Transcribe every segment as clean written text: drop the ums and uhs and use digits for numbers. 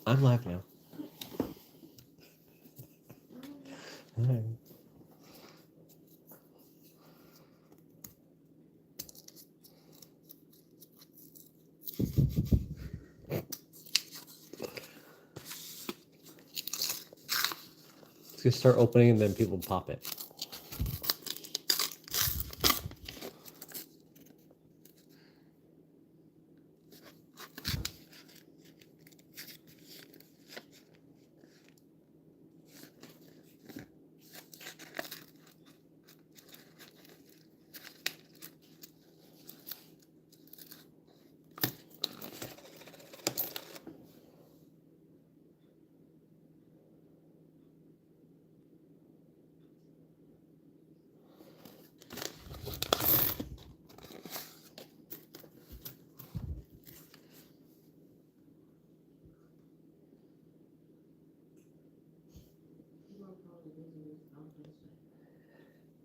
I'm live now. All right. Just start opening and then people pop it.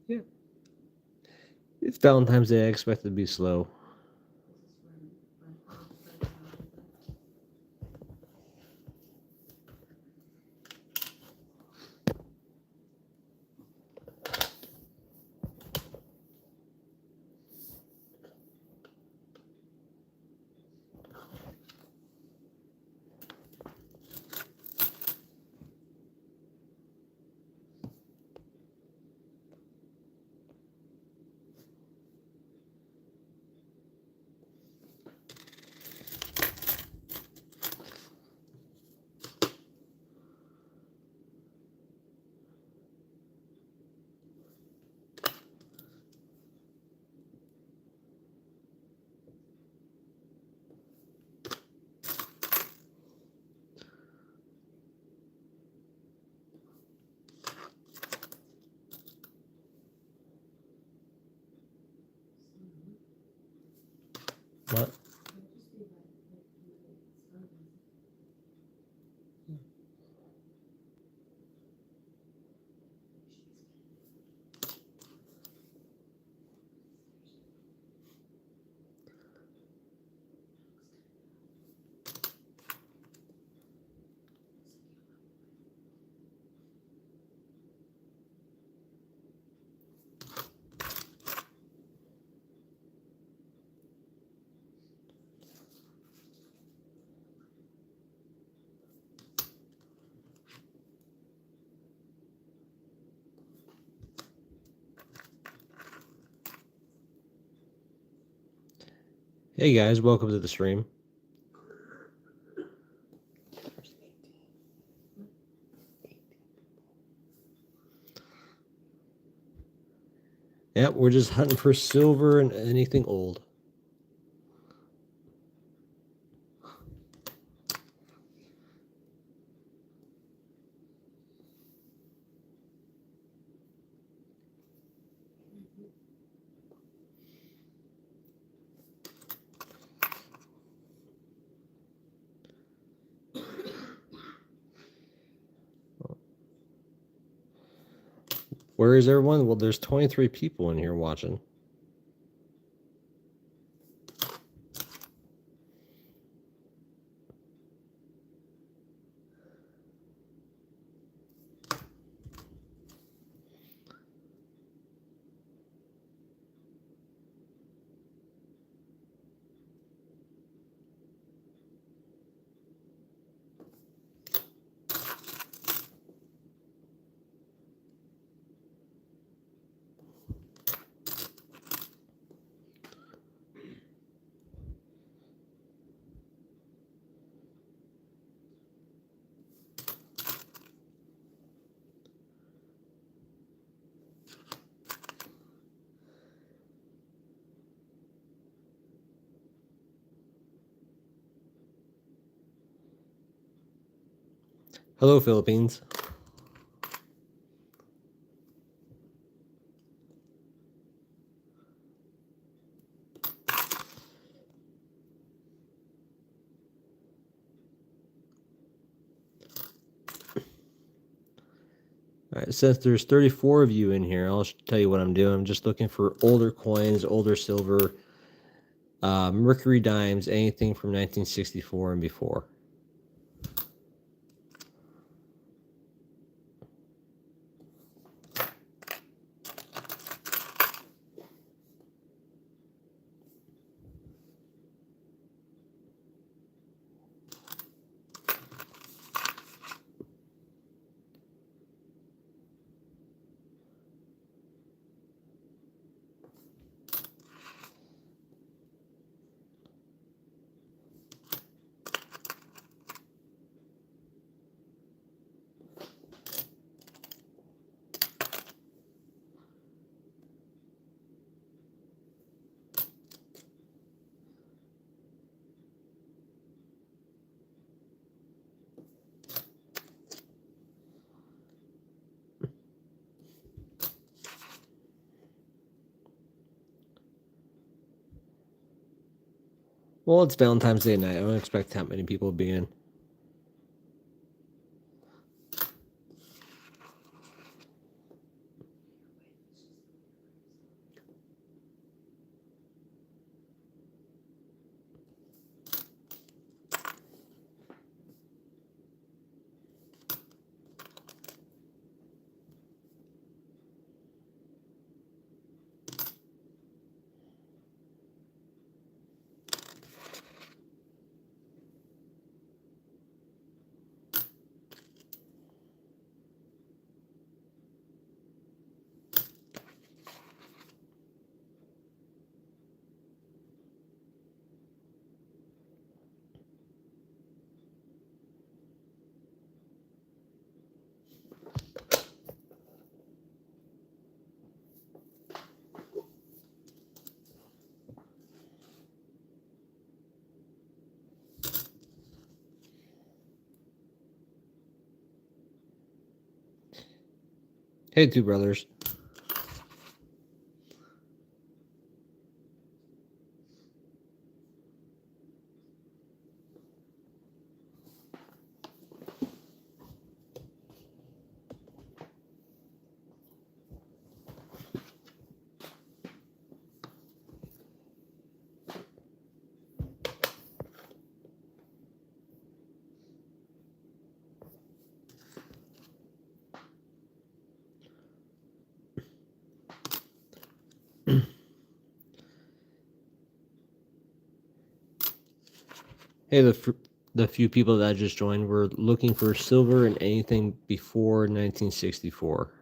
Yeah. It's Valentine's Day. I expect it to be slow. What? Hey guys, welcome to the stream. Yep, we're just hunting for silver and anything old. Where is everyone? Well, there's 23 people in here watching. Hello, Philippines. All right, since there's 34 of you in here, I'll tell you what I'm doing. I'm just looking for older coins, older silver, mercury dimes, anything from 1964 and before. Well, it's Valentine's Day night. I don't expect that many people to be in. Hey, two brothers. Hey, the few people that just joined were looking for silver and anything before 1964.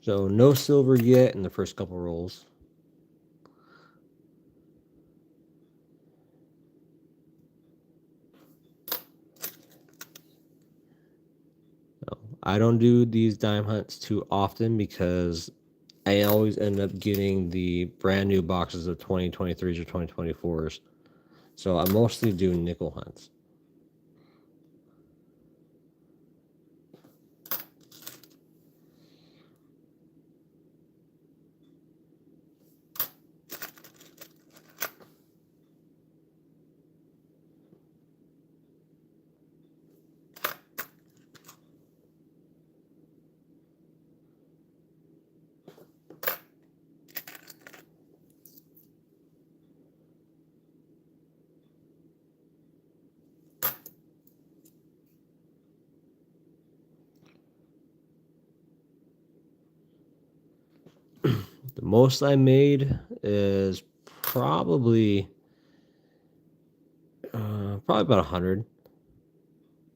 So no silver yet in the first couple rolls. So I don't do these dime hunts too often because I always end up getting the brand new boxes of 2023s or 2024s. So I mostly do nickel hunts. The most I made is probably about 100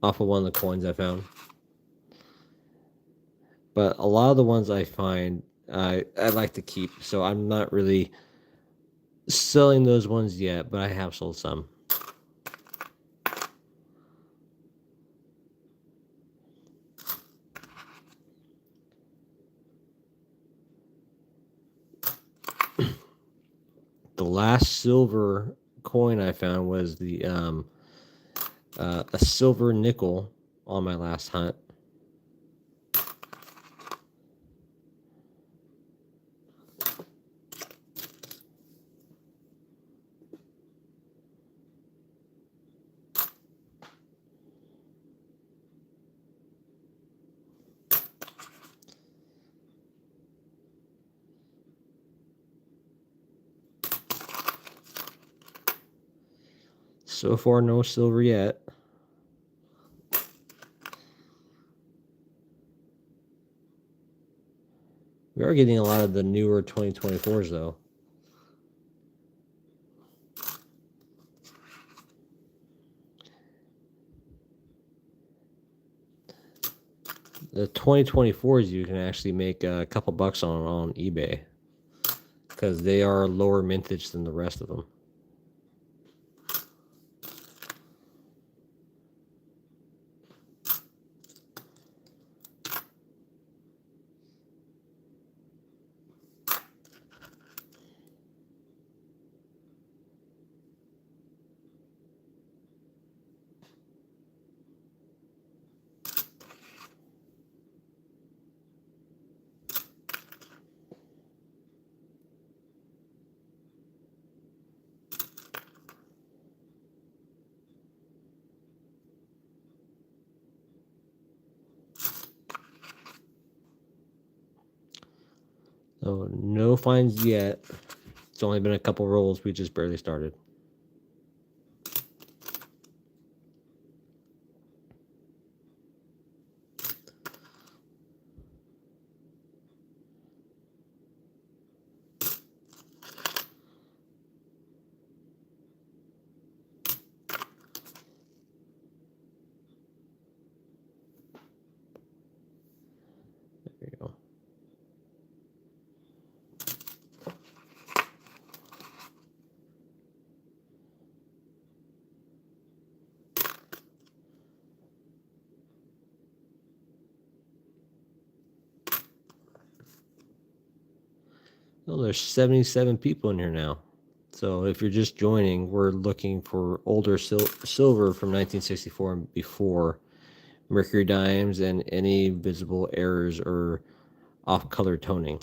off of one of the coins I found. But a lot of the ones I find I like to keep, so I'm not really selling those ones yet, but I have sold some. The last silver coin I found was the a silver nickel on my last hunt. So far, no silver yet. We are getting a lot of the newer 2024s, though. The 2024s you can actually make a couple bucks on eBay because they are lower mintage than the rest of them. So no finds yet. It's only been a couple rolls. We just barely started. There you go. Well, there's 77 people in here now. So if you're just joining, we're looking for older silver from 1964 and before, mercury dimes, and any visible errors or off-color toning.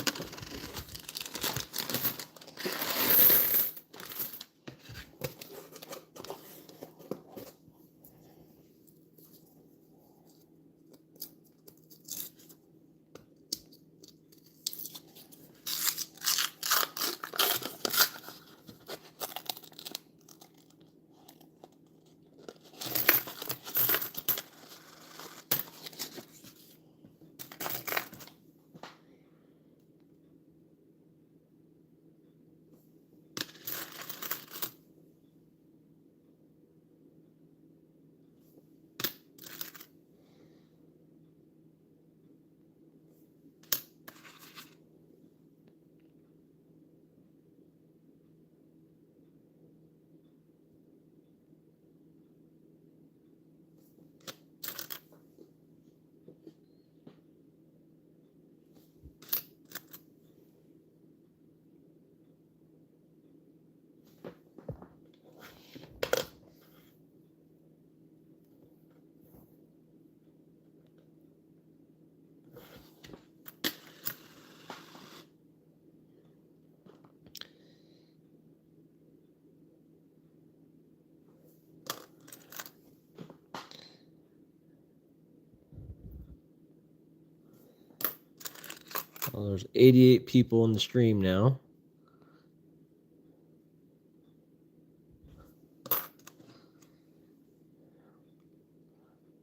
Well, there's 88 people in the stream now.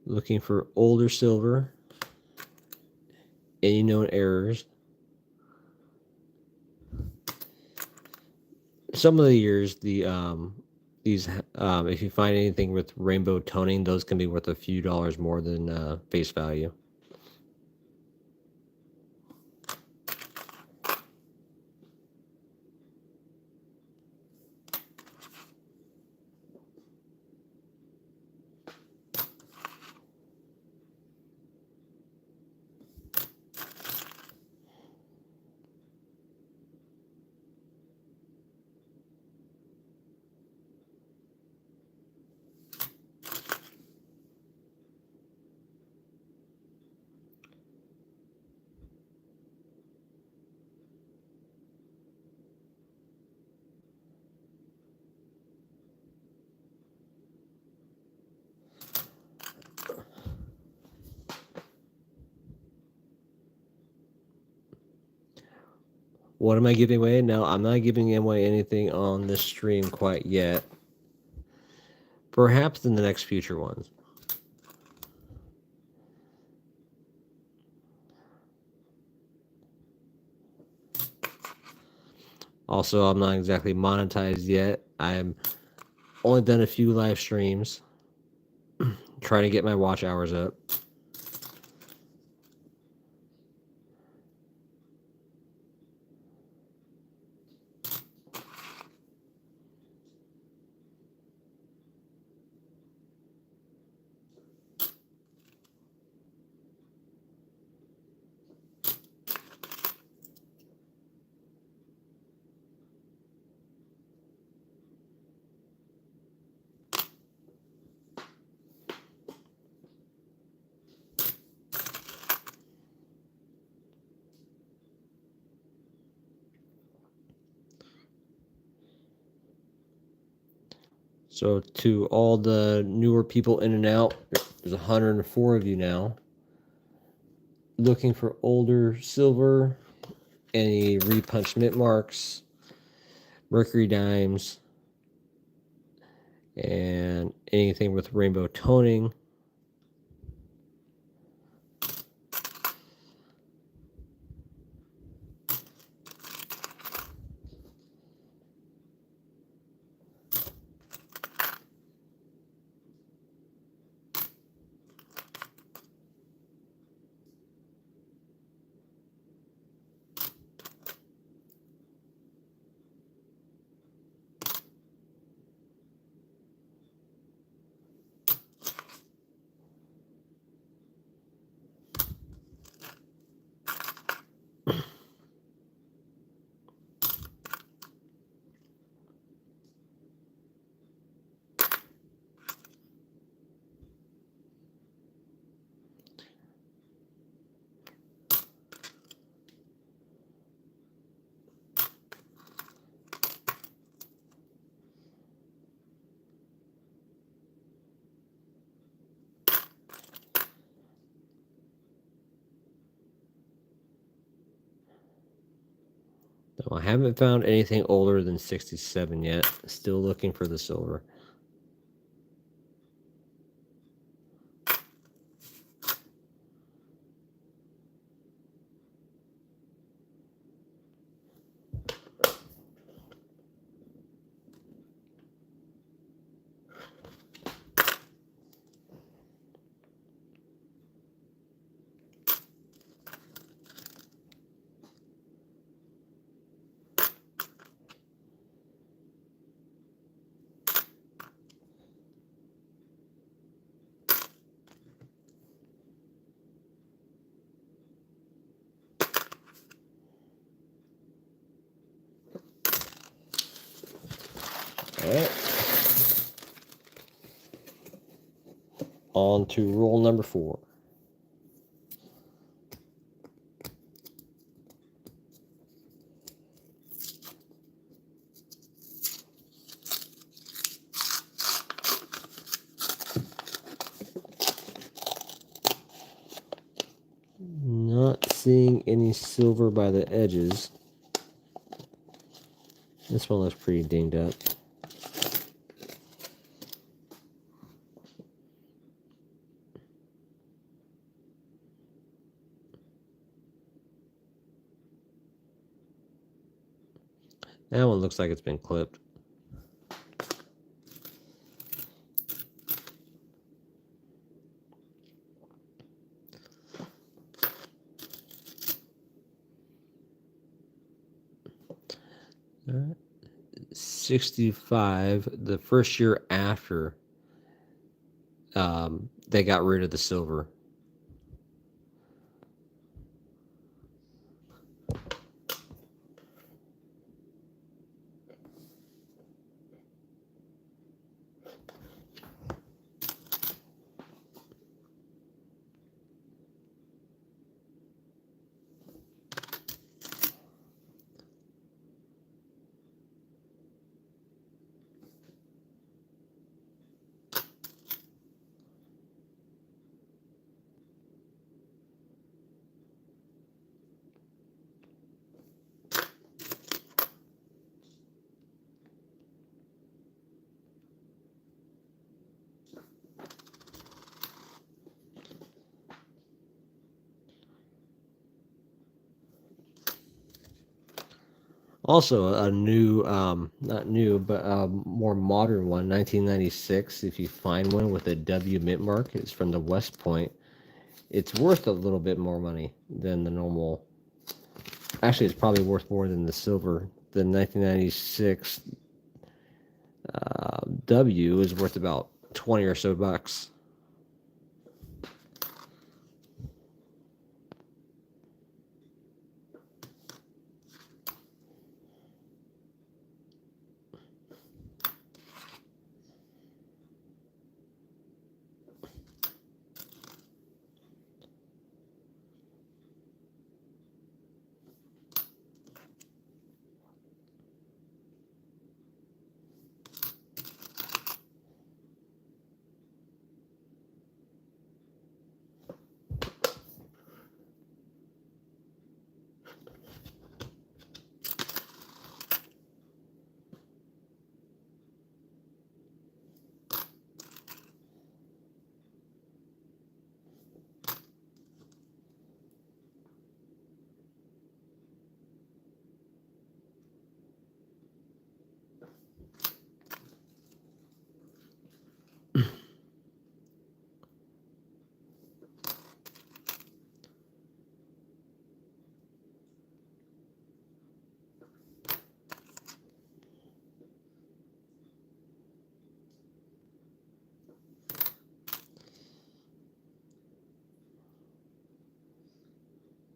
Looking for older silver, any known errors. Some of the years, these if you find anything with rainbow toning, those can be worth a few dollars more than face value. What am I giving away? No, I'm not giving away anything on this stream quite yet. perhaps in the next future ones. Also, I'm not exactly monetized yet. I'm only done a few live streams, trying to get my watch hours up. So to all the newer people in and out, there's 104 of you now. Looking for older silver, any repunched mint marks, mercury dimes, and anything with rainbow toning. No, I haven't found anything older than 67 yet. Still looking for the silver. All right. On to roll number 4. Not seeing any silver by the edges. This one looks pretty dinged up. That one looks like it's been clipped. All right. 65, the first year after they got rid of the silver. Also, a new, not new, but a more modern one, 1996. If you find one with a W mint mark, it's from the West Point. It's worth a little bit more money than the normal. Actually, it's probably worth more than the silver. The 1996 W is worth about 20 or so bucks.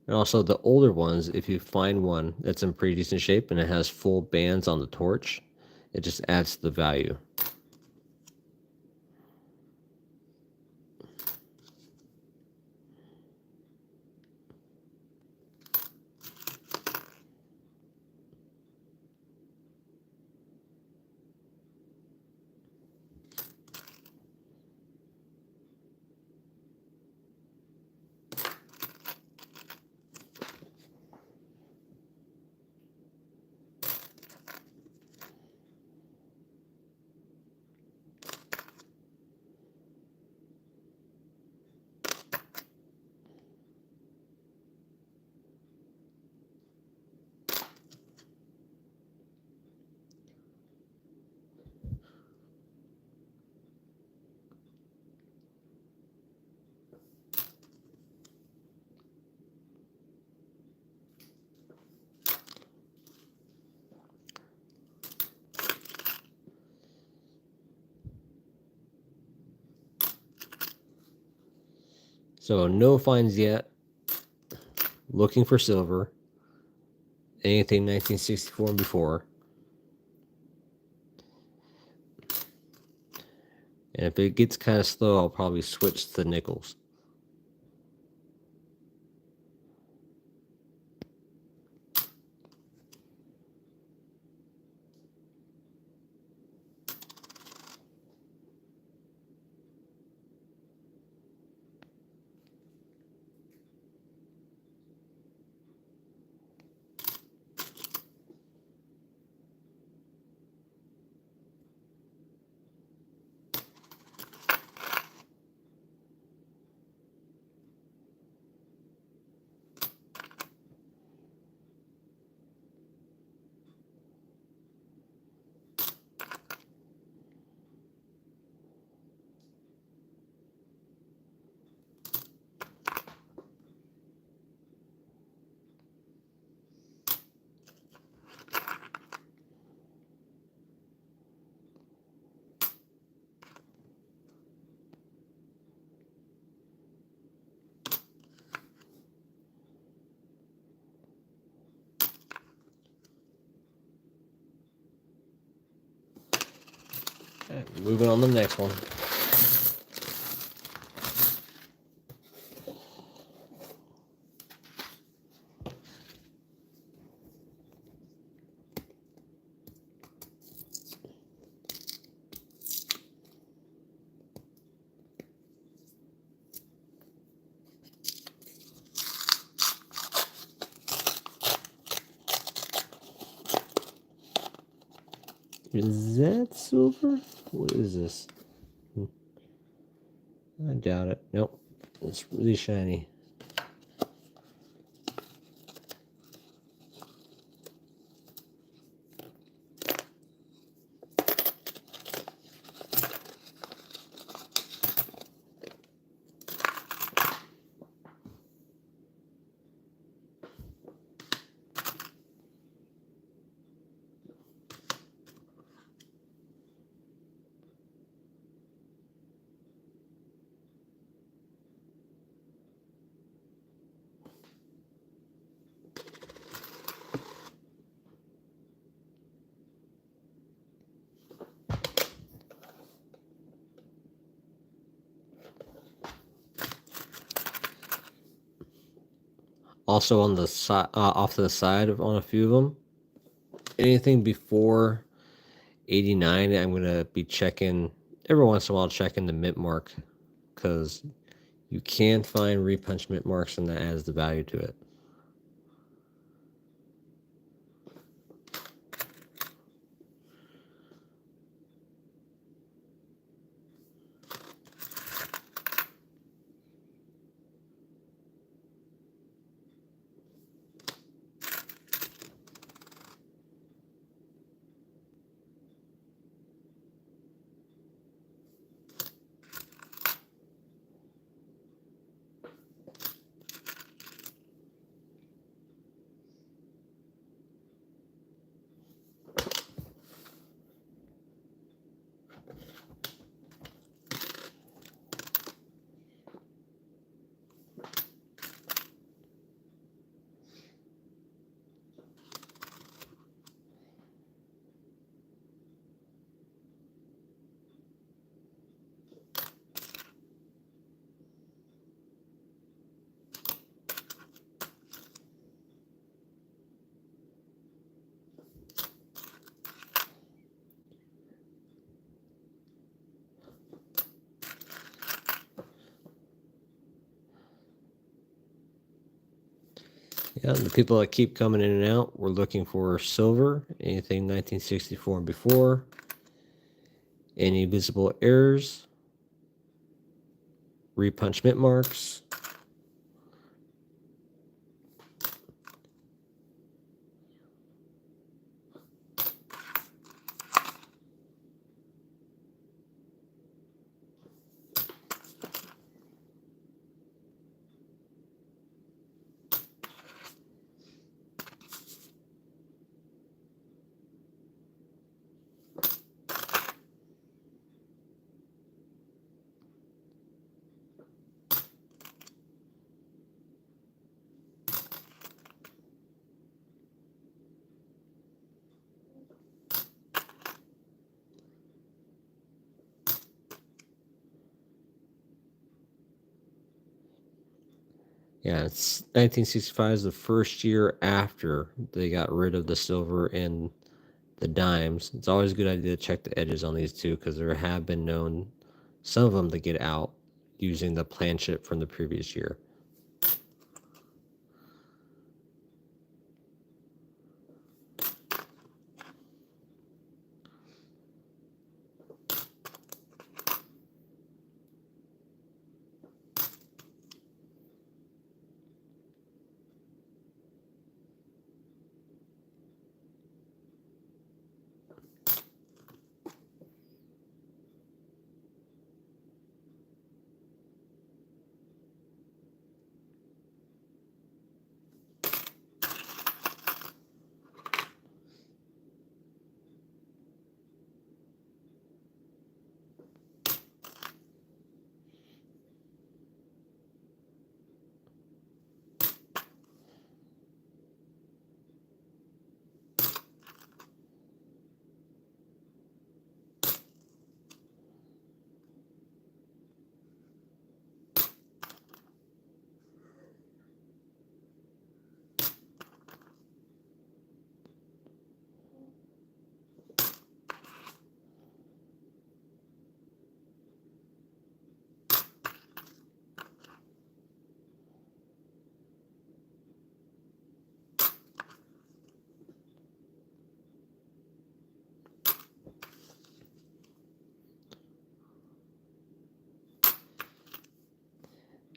And also the older ones, if you find one that's in pretty decent shape and it has full bands on the torch, it just adds to the value. So no finds yet. Looking for silver. Anything 1964 and before. And if it gets kind of slow, I'll probably switch to nickels. Okay, moving on to the next one. Is that silver? What is this? I doubt it. Nope. It's really shiny. Also on the side, off to the side on a few of them. Anything before 89, I'm gonna be checking every once in a while, checking the mint mark, because you can find repunch mint marks, and that adds the value to it. Yeah, the people that keep coming in and out, we're looking for silver, anything 1964 and before, any visible errors, repunch mint marks. Yeah, it's 1965 is the first year after they got rid of the silver and the dimes. It's always a good idea to check the edges on these two, because there have been known some of them to get out using the planchet from the previous year.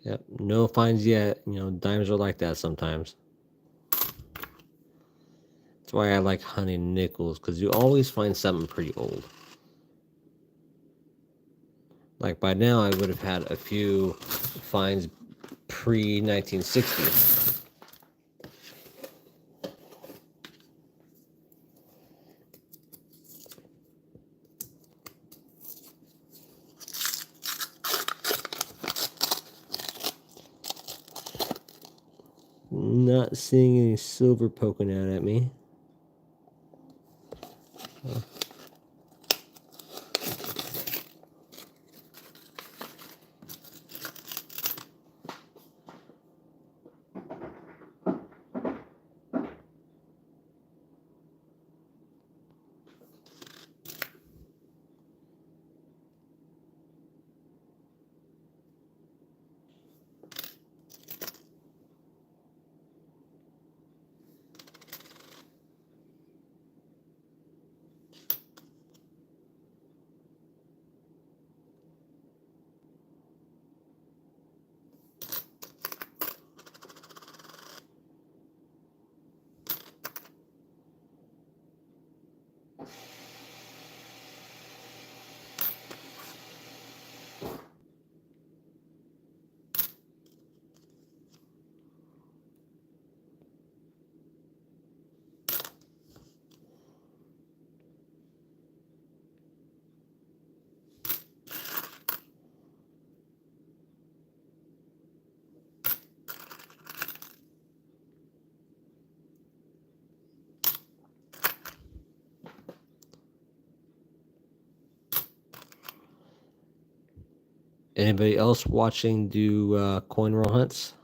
Yep, no finds yet. Dimes are like that sometimes. That's why I like hunting nickels, because you always find something pretty old. Like by now, I would have had a few finds pre 1960. Not seeing any silver poking out at me. Anybody else watching do coin roll hunts?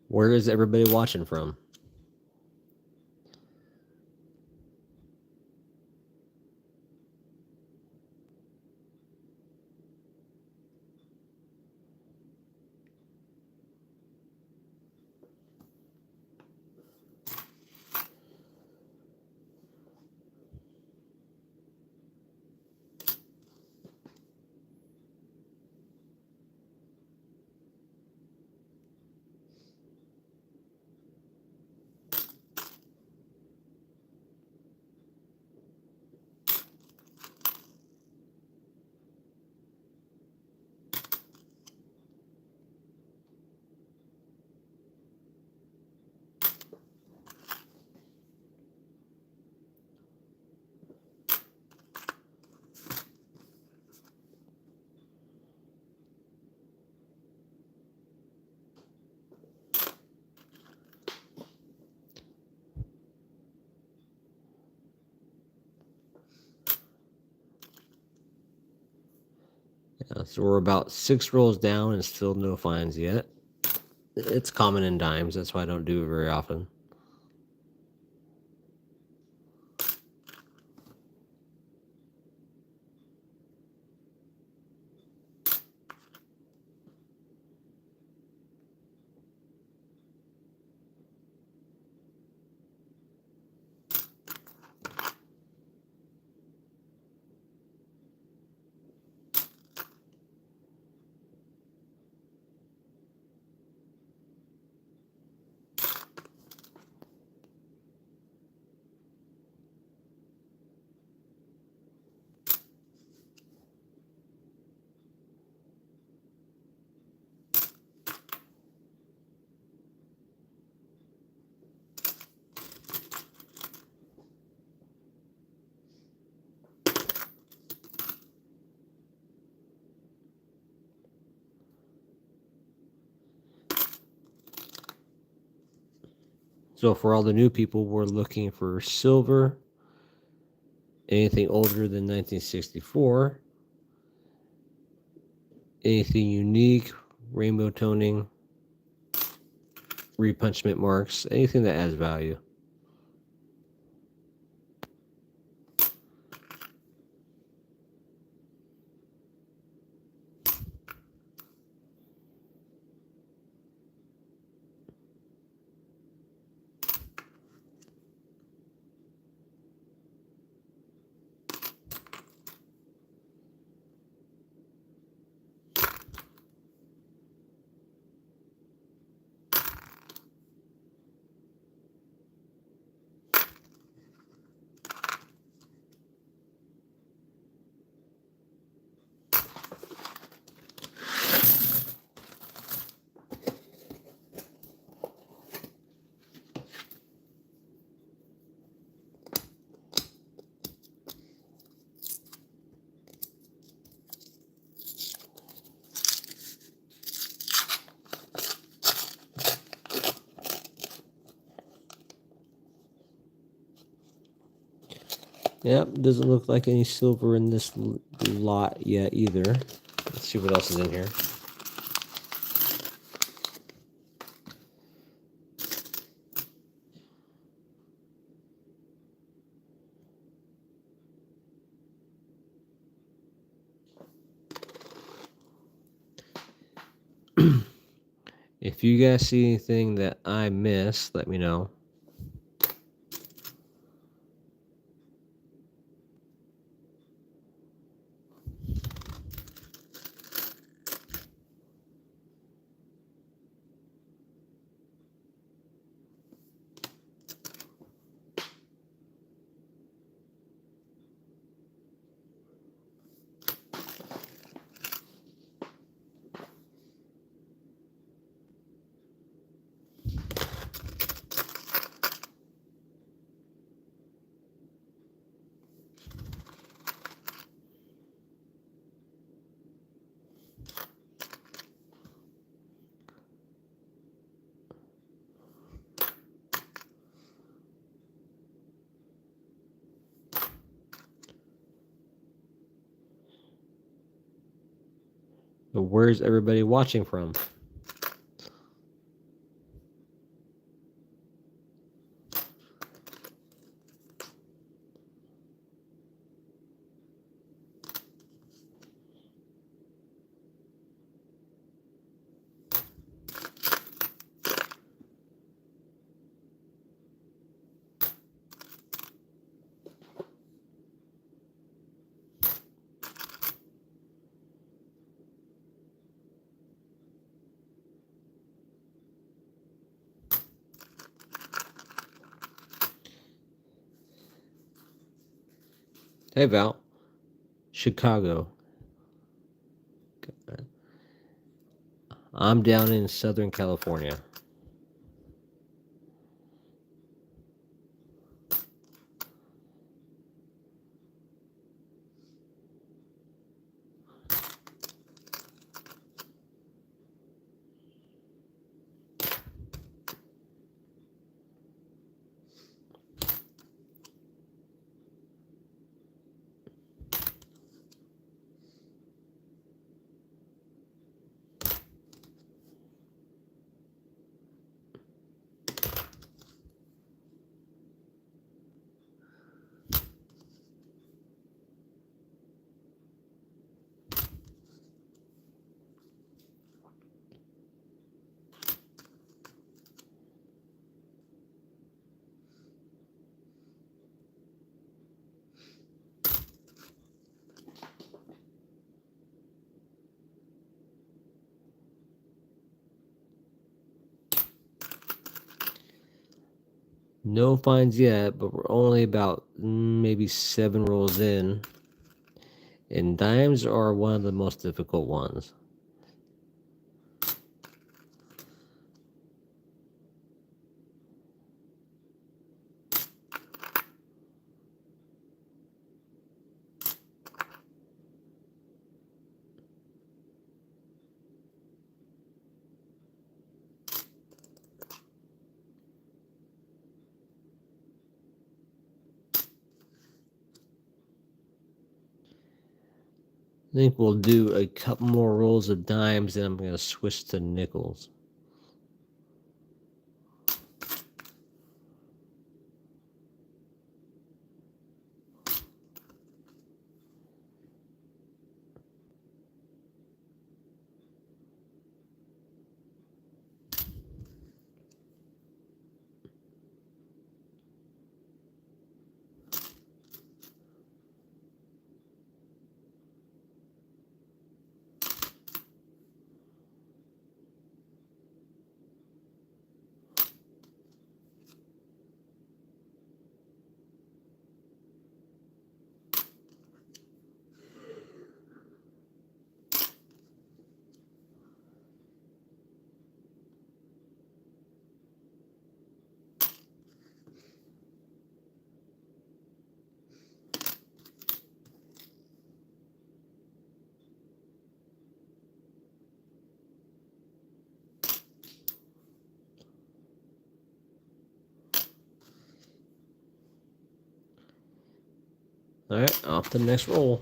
Where is everybody watching from? Yeah, so we're about 6 rolls down and still no finds yet. It's common in dimes, that's why I don't do it very often. So for all the new people, we're looking for silver, anything older than 1964, anything unique, rainbow toning, repunchment marks, anything that adds value. Yep, doesn't look like any silver in this lot yet either. Let's see what else is in here. If you guys see anything that I missed, let me know. But where's everybody watching from? Hey, Val. Chicago. I'm down in Southern California. No finds yet, but we're only about maybe 7 rolls in. And dimes are one of the most difficult ones. I think we'll do a couple more rolls of dimes, and I'm going to switch to nickels. All right, off to the next roll.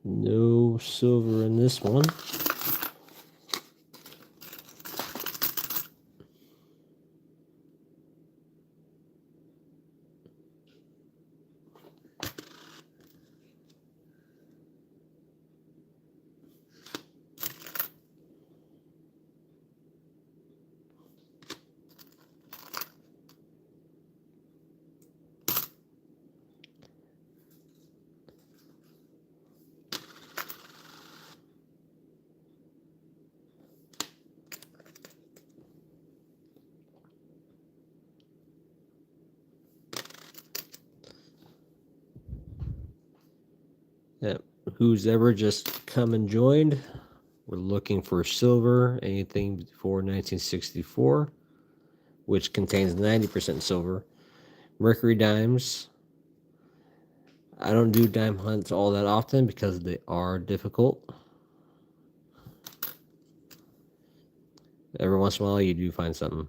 No silver in this one. Yep. Who's ever just come and joined, we're looking for silver, anything before 1964, which contains 90% silver. Mercury dimes, I don't do dime hunts all that often because they are difficult. Every once in a while, you do find something.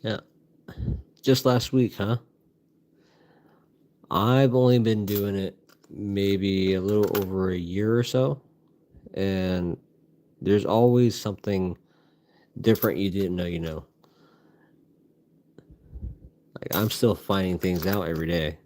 Yeah. Just last week, huh? I've only been doing it maybe a little over a year or so. And there's always something different you didn't know you know. Like, I'm still finding things out every day.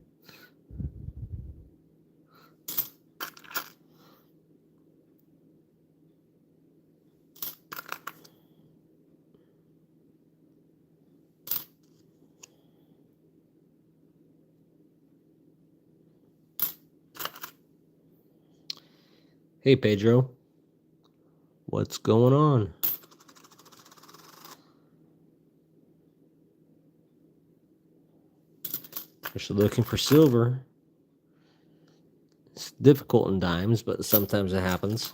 Hey, Pedro, what's going on? Just looking for silver. It's difficult in dimes, but sometimes it happens.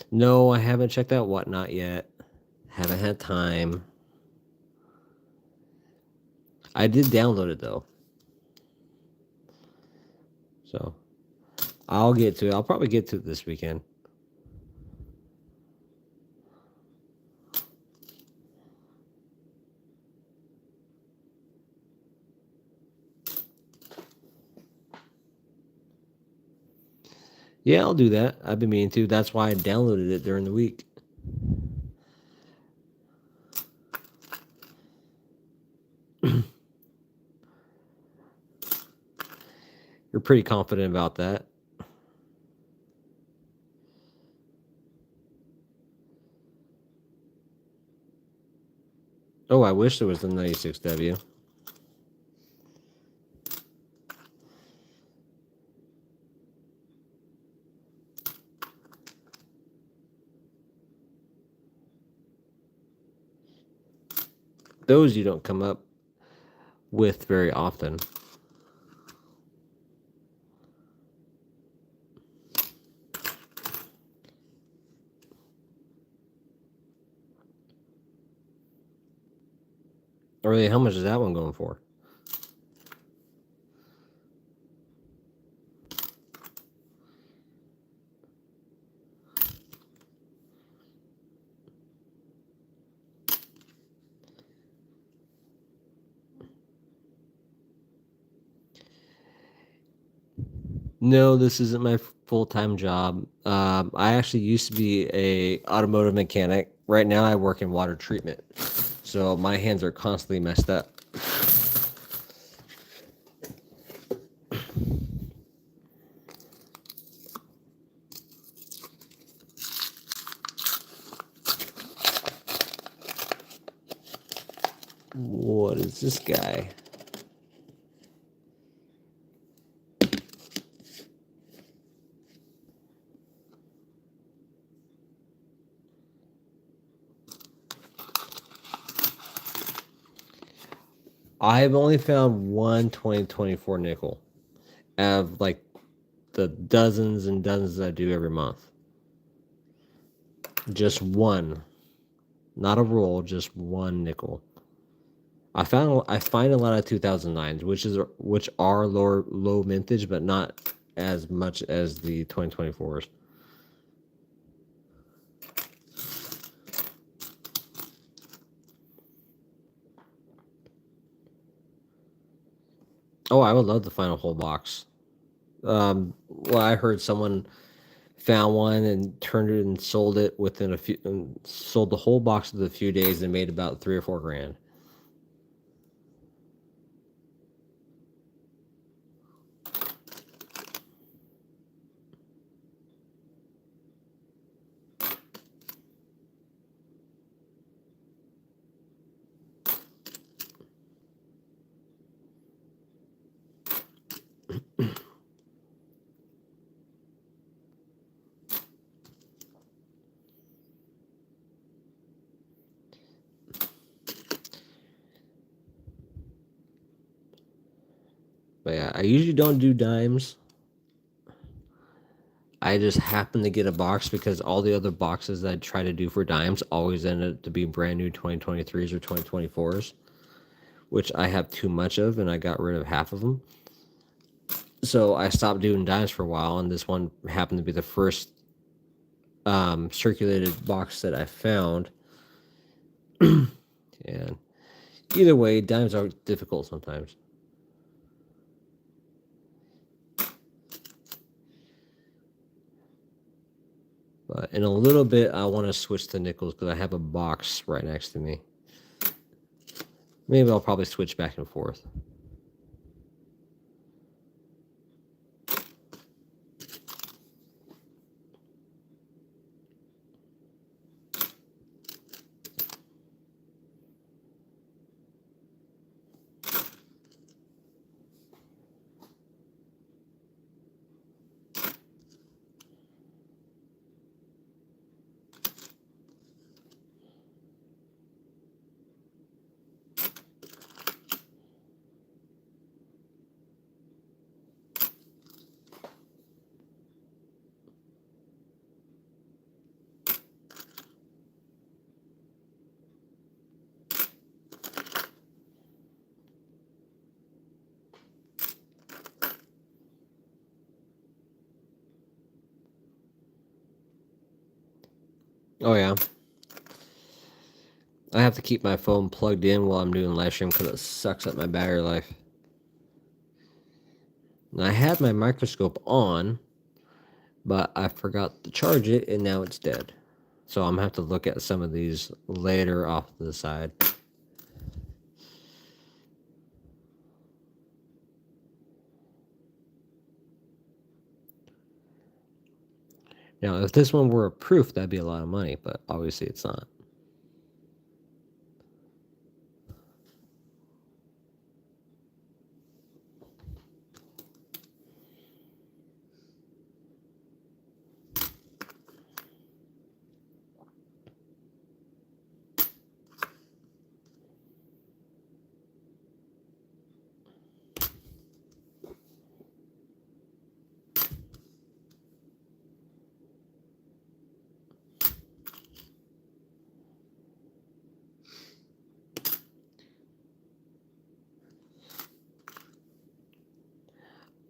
No, I haven't checked out Whatnot yet. Haven't had time. I did download it though. So I'll get to it. I'll probably get to it this weekend. Yeah, I'll do that. I've been meaning to. That's why I downloaded it during the week. You're pretty confident about that. Oh, I wish there was the 96W. Those you don't come up with very often. Or really, how much is that one going for? No, this isn't my full-time job. I actually used to be a automotive mechanic. Right now, I work in water treatment, so my hands are constantly messed up. What is this guy? I've only found one 2024 nickel out of like the dozens and dozens I do every month. Just one, not a roll, just one nickel. I find a lot of 2009s, which are low mintage, but not as much as the 2024s. Oh, I would love to find a whole box. Well, I heard someone found one and turned it and sold it within a few, and sold the whole box within a few days and made about 3 or 4 grand. But yeah, I usually don't do dimes. I just happen to get a box because all the other boxes that I try to do for dimes always end up to be brand new 2023s or 2024s, which I have too much of, and I got rid of half of them. So I stopped doing dimes for a while, and this one happened to be the first circulated box that I found. And either way, dimes are difficult sometimes. But in a little bit, I want to switch to nickels because I have a box right next to me. Maybe I'll probably switch back and forth. Oh yeah, I have to keep my phone plugged in while I'm doing live stream because it sucks up my battery life. And I had my microscope on, but I forgot to charge it, and now it's dead. So I'm gonna have to look at some of these later off to the side. Now, if this one were a proof, that'd be a lot of money, but obviously it's not.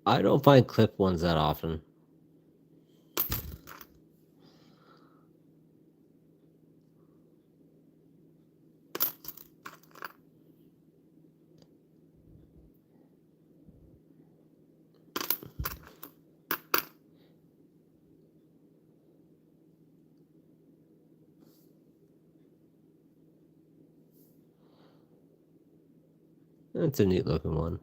I don't find clip ones that often. It's a neat looking one.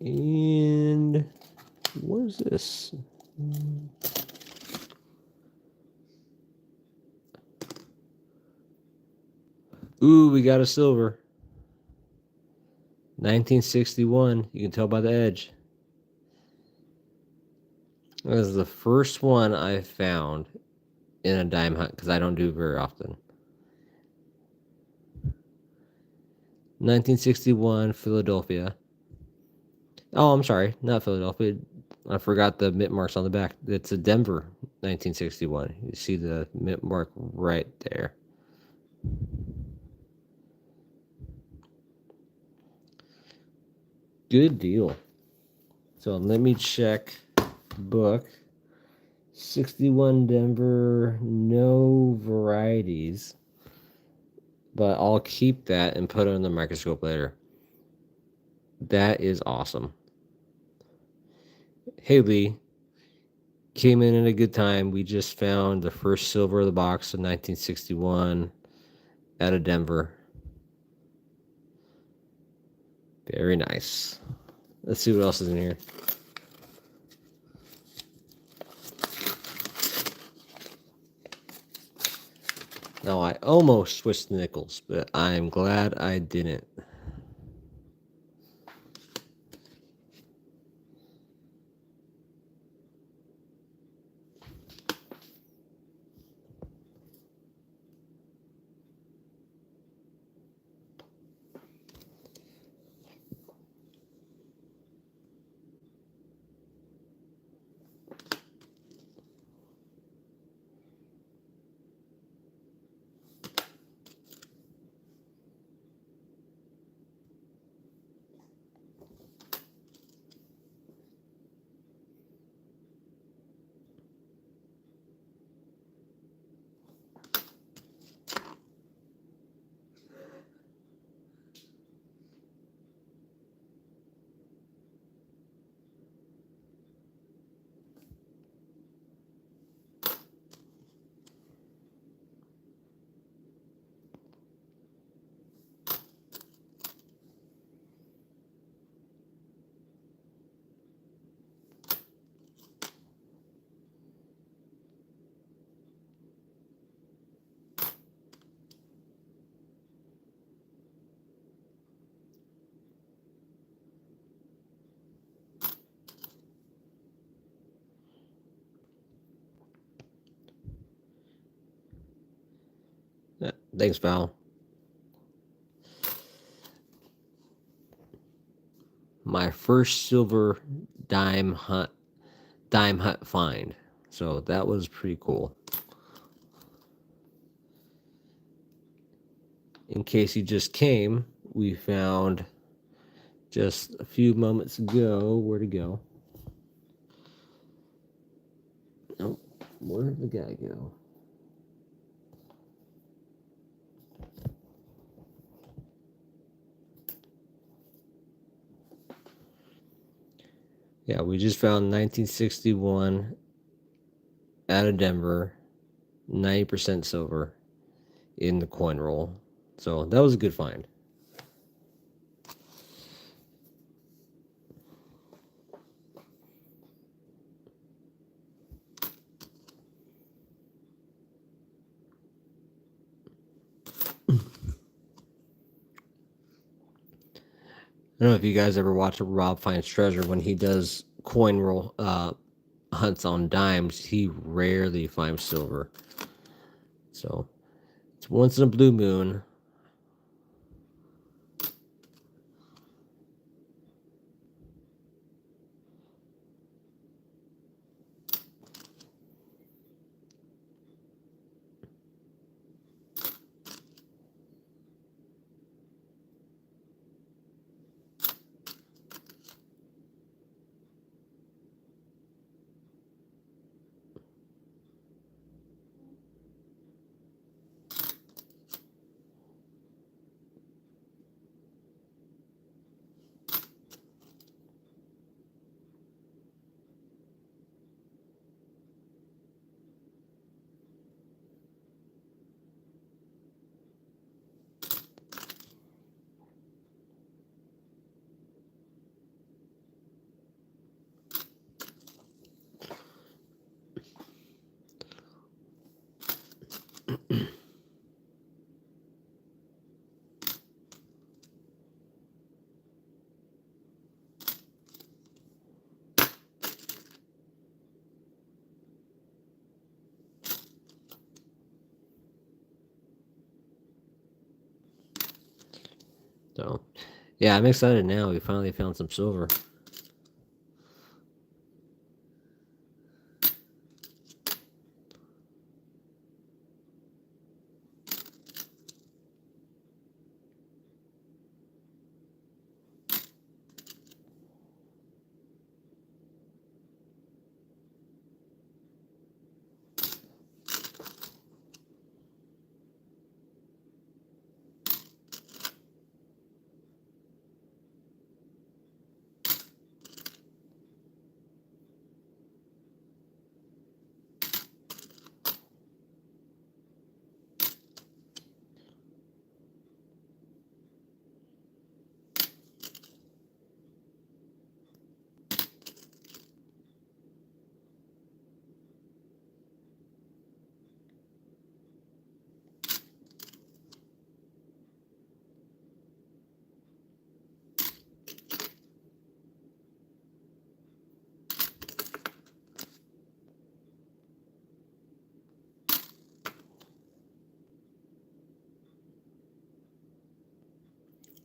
And what is this? Ooh, we got a silver. 1961. You can tell by the edge. This is the first one I found in a dime hunt because I don't do very often. 1961 Philadelphia. Oh, I'm sorry, not Philadelphia. I forgot the mint marks on the back. It's a Denver 1961. You see the mint mark right there. Good deal. So let me check book. 61 Denver, no varieties. But I'll keep that and put it on the microscope later. That is awesome. Hey Lee, came in at a good time. We just found the first silver of the box of 1961 out of Denver. Very nice. Let's see what else is in here. Now, I almost switched nickels, but I'm glad I didn't. Thanks, Val. My first silver dime hunt find. So that was pretty cool. In case you just came, we found just a few moments ago. Where'd it go? Nope. Where'd the guy go? Yeah, we just found 1961 out of Denver, 90% silver in the coin roll. So that was a good find. I don't know if you guys ever watch Rob Finds Treasure when he does coin roll hunts on dimes. He rarely finds silver. So it's once in a blue moon. So, yeah, I'm excited now. We finally found some silver.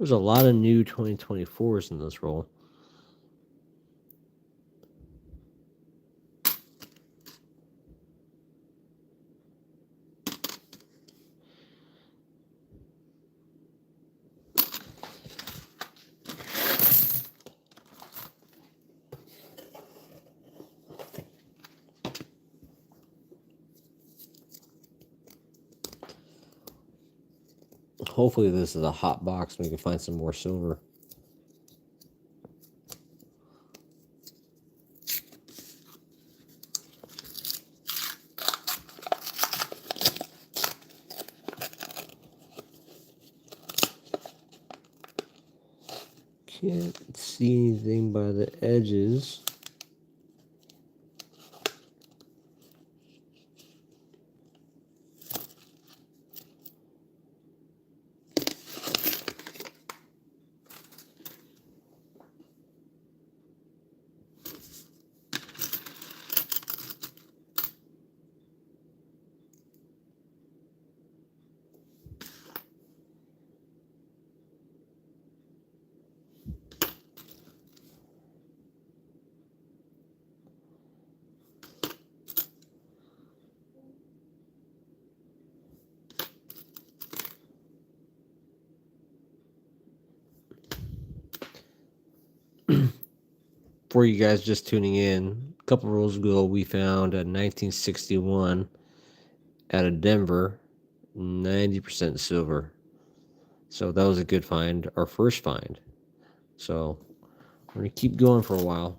There's a lot of new 2024s in this roll. Hopefully this is a hot box and we can find some more silver. Can't see anything by the edges. For you guys just tuning in, a couple rolls ago we found a 1961 out of Denver, 90% silver. So that was a good find, our first find. So we're going to keep going for a while.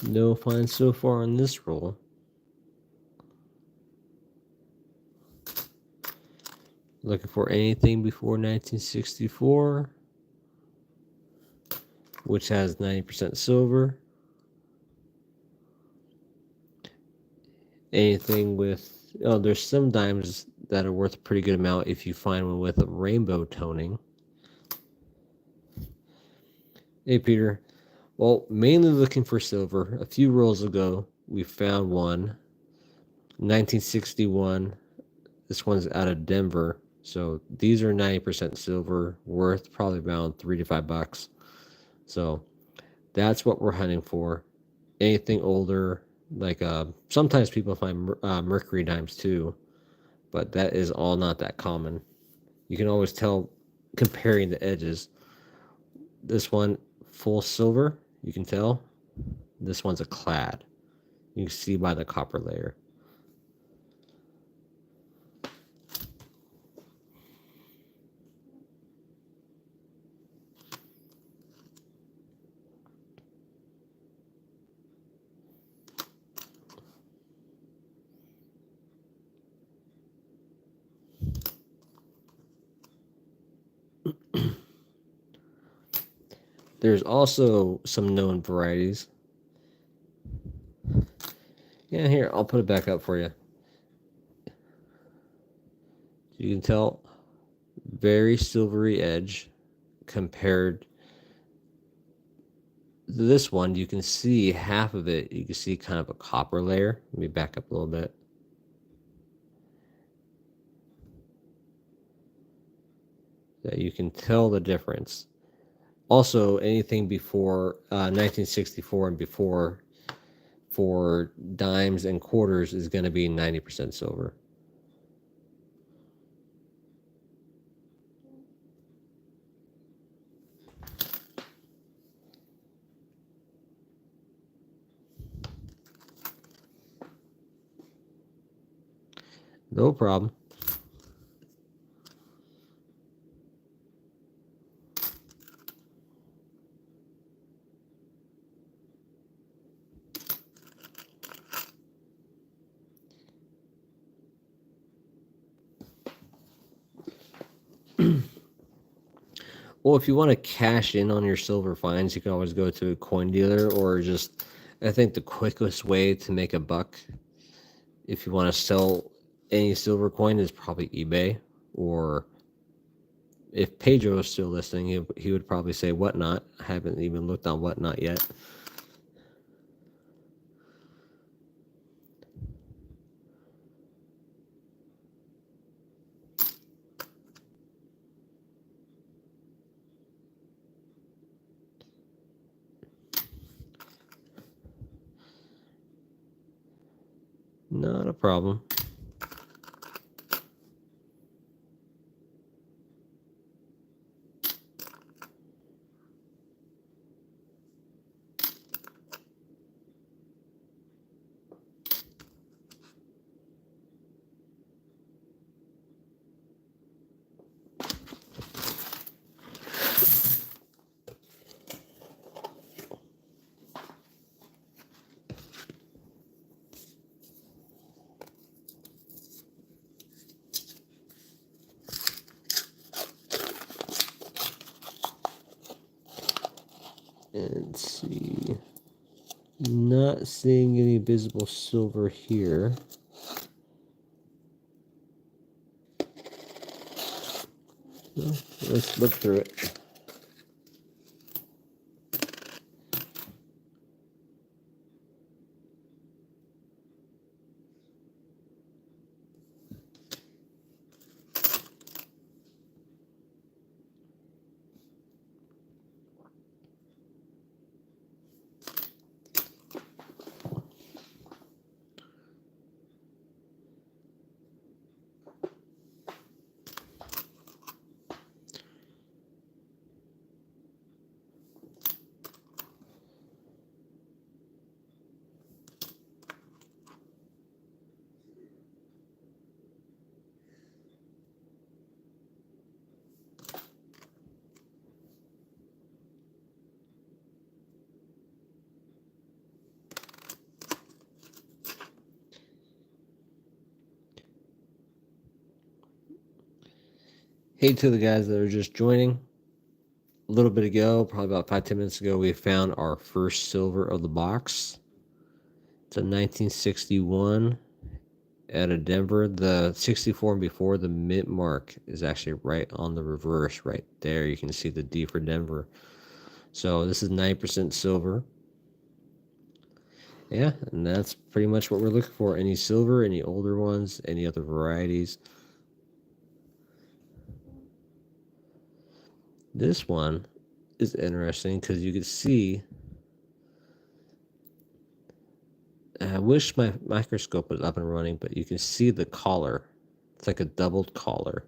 No finds so far on this roll. Looking for anything before 1964, which has 90% silver. Anything with, oh, there's some dimes that are worth a pretty good amount if you find one with a rainbow toning. Hey, Peter. Well, mainly looking for silver. A few rolls ago, we found one. 1961. This one's out of Denver. So these are 90% silver, worth probably around $3 to $5. So that's what we're hunting for. Anything older, like sometimes people find mercury dimes too, but that is all not that common. You can always tell comparing the edges. This one full silver, you can tell. This one's a clad. You can see by the copper layer. There's also some known varieties. Yeah, here, I'll put it back up for you. You can tell very silvery edge compared to this one. You can see half of it. You can see kind of a copper layer. Let me back up a little bit. That you can tell the difference. Also, anything before 1964 and before for dimes and quarters is going to be 90% silver. No problem. Well, if you want to cash in on your silver finds, you can always go to a coin dealer or just, I think the quickest way to make a buck if you want to sell any silver coin is probably eBay, or if Pedro is still listening, he would probably say Whatnot. I haven't even looked on Whatnot yet. Not a problem. Let's see. Not seeing any visible silver here. Well, let's look through it. Hey to the guys that are just joining. A little bit ago, probably about 5-10 minutes ago, we found our first silver of the box. It's a 1961 out of Denver. The 64 and before, the mint mark is actually right on the reverse right there. You can see the D for Denver. So this is 9% silver. Yeah, and that's pretty much what we're looking for. Any silver, any older ones, any other varieties. This one is interesting because you can see. I wish my microscope was up and running, but you can see the collar. It's like a doubled collar.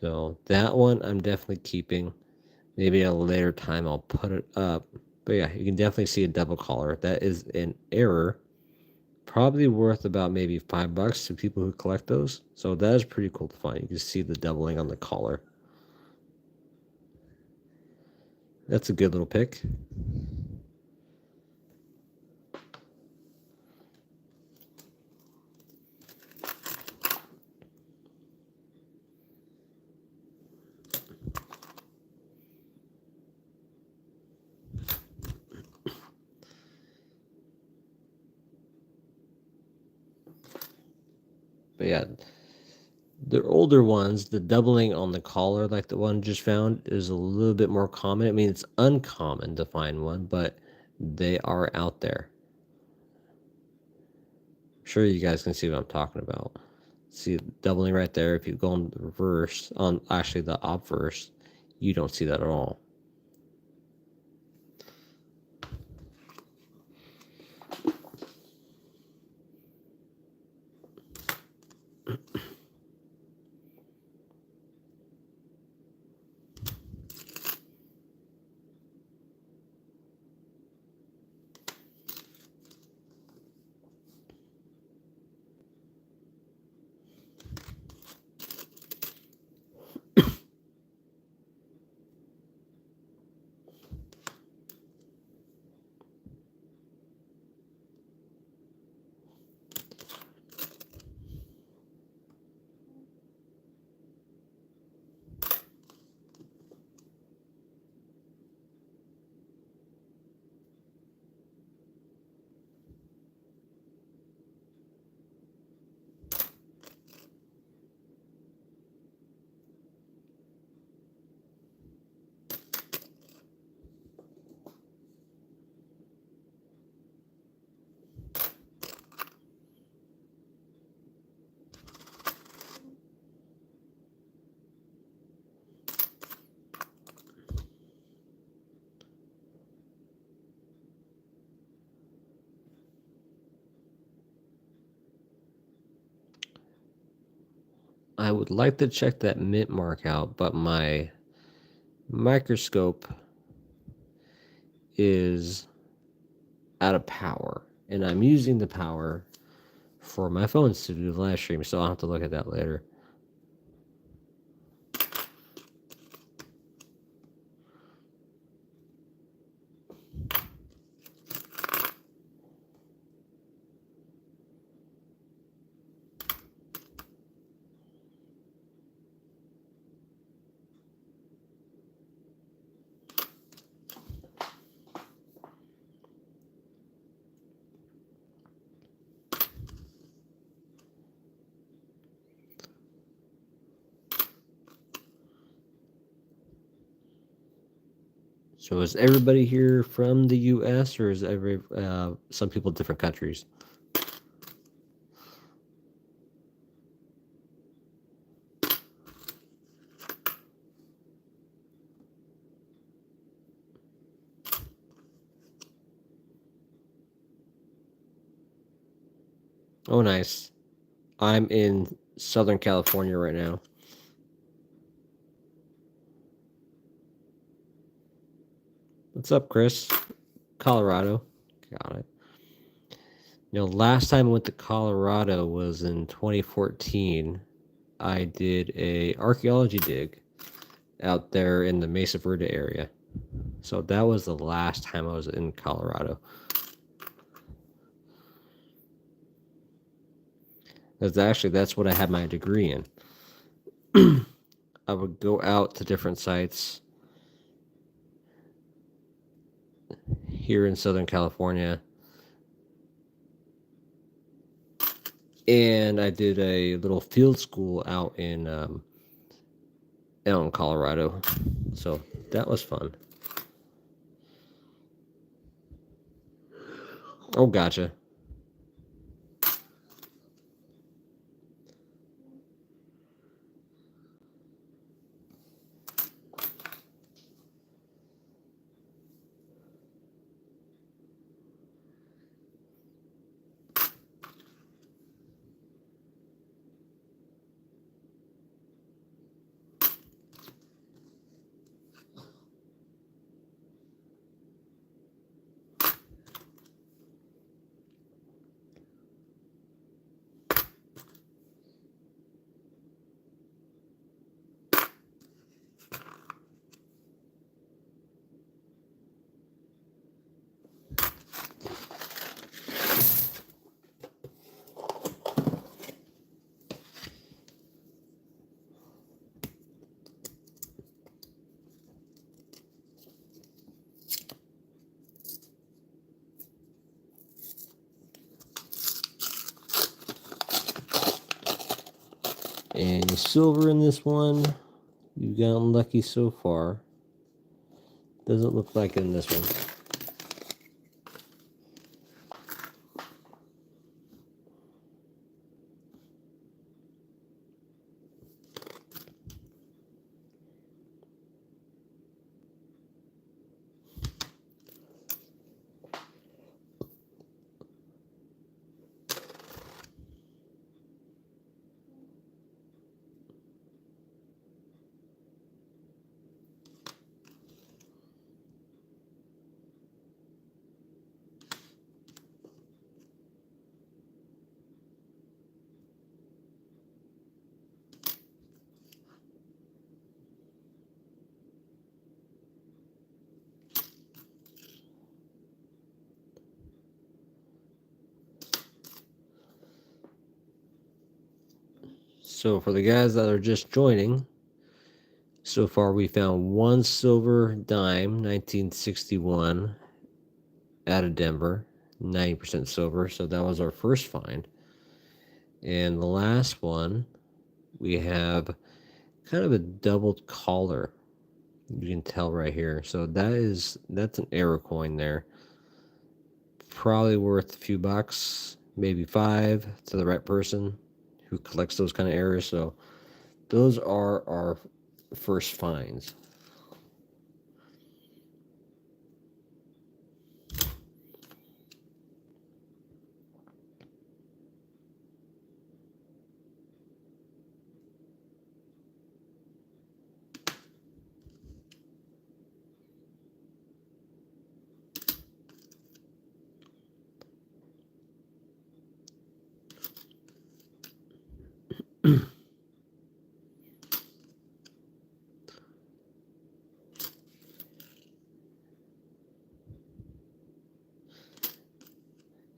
So that one I'm definitely keeping. Maybe at a later time I'll put it up. But yeah, you can definitely see a double collar. That is an error. Probably worth about maybe $5 to people who collect those. So that is pretty cool to find. You can see the doubling on the collar. That's a good little pick. But yeah, the older ones, the doubling on the collar, like the one just found, is a little bit more common. I mean, it's uncommon to find one, but they are out there. I'm sure you guys can see what I'm talking about. See doubling right there. If you go on the reverse, on actually the obverse, you don't see that at all. I would like to check that mint mark out, but my microscope is out of power, and I'm using the power for my phones to do the live stream, so I'll have to look at that later. So is everybody here from the U.S. or is some people different countries? Oh, nice. I'm in Southern California right now. What's up, Chris? Colorado. Got it. Last time I went to Colorado was in 2014. I did a archaeology dig out there in the Mesa Verde area. So that was the last time I was in Colorado. That's what I had my degree in. I would go out to different sites here in Southern California, and I did a little field school out in Colorado. So that was fun. Oh, gotcha. And silver in this one. You've gotten lucky so far. Doesn't look like in this one. So for the guys that are just joining, so far we found one silver dime, 1961, out of Denver, 90% silver. So that was our first find. And the last one, we have kind of a doubled collar. You can tell right here. So that's an error coin there. Probably worth a few bucks, maybe five to the right person who collects those kind of errors. So those are our first finds.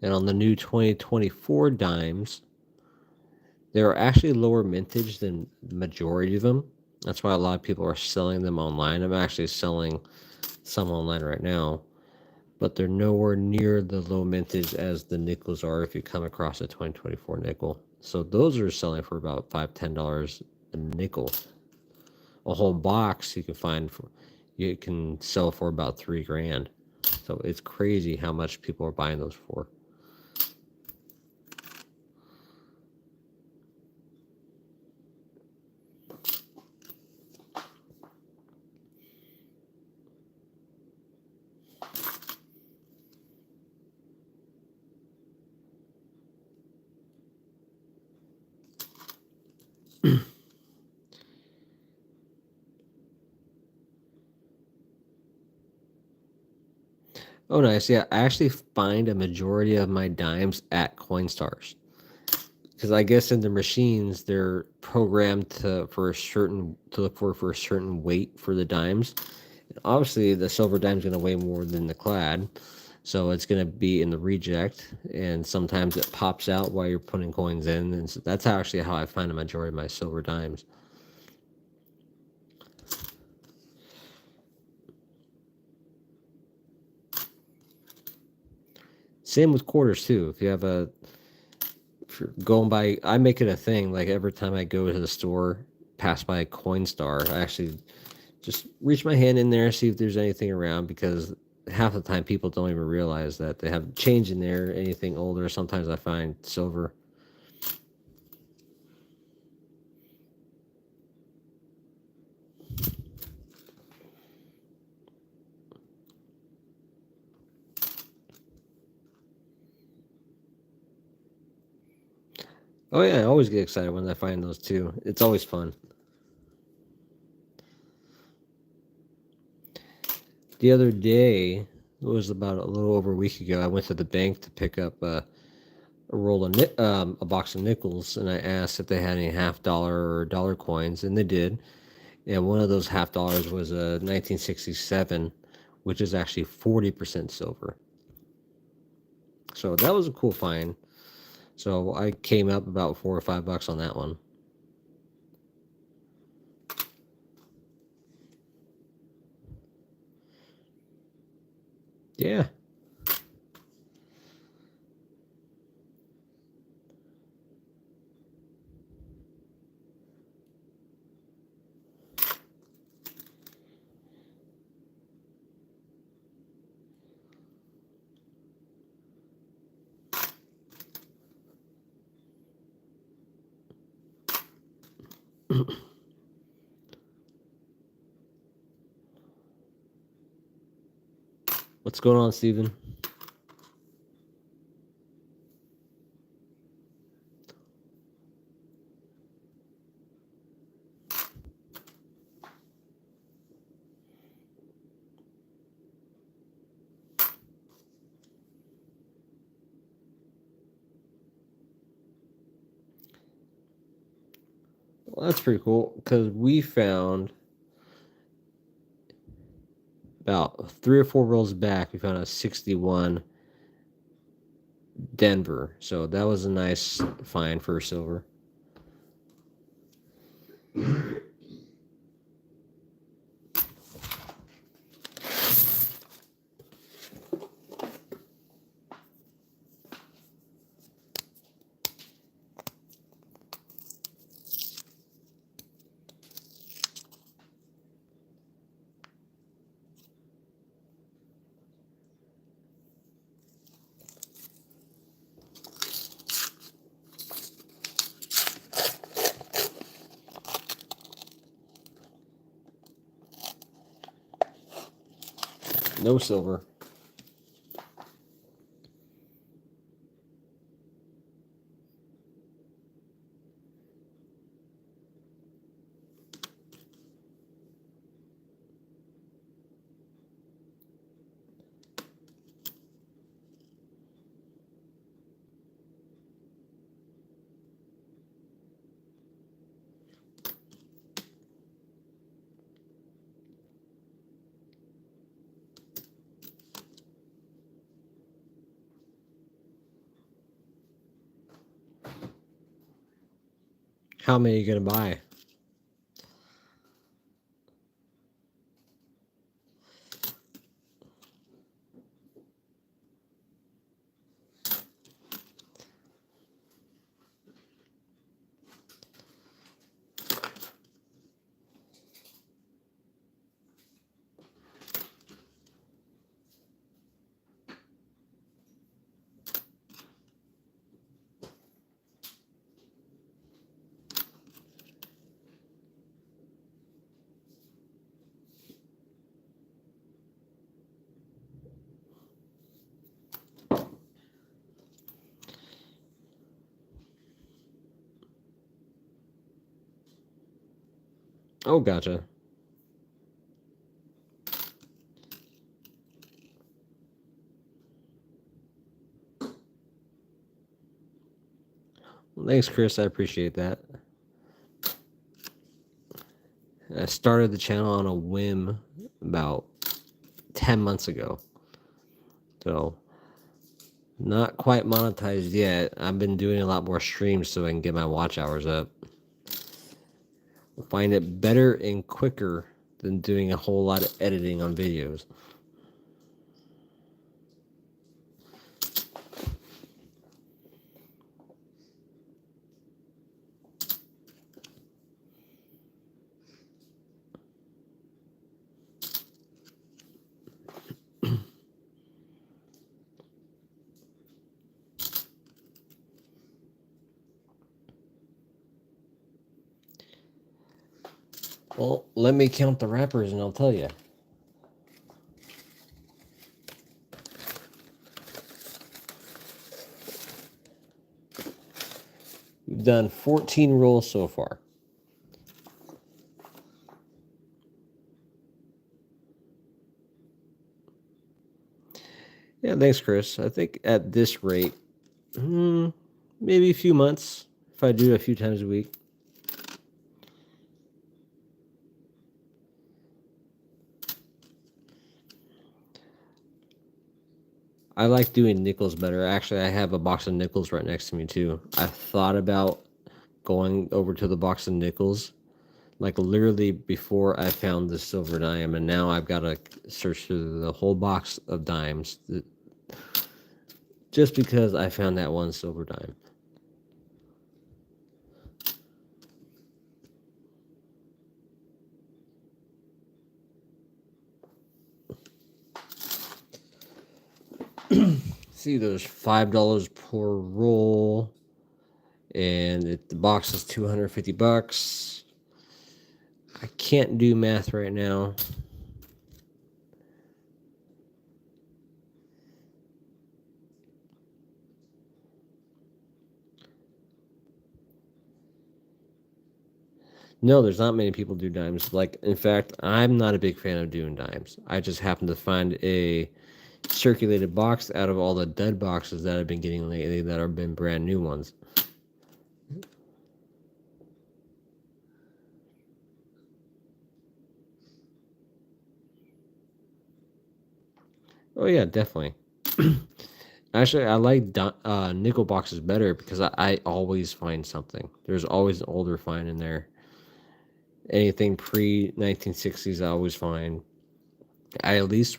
And on the new 2024 dimes, they're actually lower mintage than the majority of them. That's why a lot of people are selling them online. I'm actually selling some online right now, but they're nowhere near the low mintage as the nickels are if you come across a 2024 nickel. So those are selling for about $5-10 a nickel. A whole box you can sell for about $3,000. So it's crazy how much people are buying those for. Oh, nice. Yeah, I actually find a majority of my dimes at Coinstars because I guess in the machines they're programmed to look for a certain weight for the dimes. And obviously, the silver dime's going to weigh more than the clad, so it's going to be in the reject. And sometimes it pops out while you're putting coins in, and so that's how I find a majority of my silver dimes. Same with quarters too. If you have a if you're going by, I make it a thing. Like every time I go to the store, pass by a Coinstar, I actually just reach my hand in there, see if there's anything around, because half the time people don't even realize that they have change in there, anything older. Sometimes I find silver. Oh yeah, I always get excited when I find those too. It's always fun. The other day, it was about a little over a week ago, I went to the bank to pick up a box of nickels, and I asked if they had any half-dollar or dollar coins, and they did. And one of those half-dollars was a 1967, which is actually 40% silver. So that was a cool find. So I came up about $4 or $5 on that one. Yeah. What's going on, Steven? Well, that's pretty cool because we found about 3 or 4 rows back, we found a 61 Denver. So that was a nice find for silver. No silver. How many are you going to buy? Oh, gotcha. Thanks, Chris. I appreciate that. I started the channel on a whim about 10 months ago. So, not quite monetized yet. I've been doing a lot more streams so I can get my watch hours up. I find it better and quicker than doing a whole lot of editing on videos. Well, let me count the wrappers and I'll tell you. We've done 14 rolls so far. Yeah, thanks, Chris. I think at this rate, maybe a few months if I do it a few times a week. I like doing nickels better. Actually, I have a box of nickels right next to me too. I thought about going over to the box of nickels, like literally before I found the silver dime, and now I've got to search through the whole box of dimes just because I found that one silver dime. See, there's $5 per roll, and the box is $250. I can't do math right now. No, there's not many people do dimes. Like, in fact, I'm not a big fan of doing dimes. I just happen to find a circulated box out of all the dud boxes that I've been getting lately that have been brand new ones. Oh yeah, definitely. Actually, I like nickel boxes better because I always find something. There's always an older find in there. Anything pre 1960s, I always find. I at least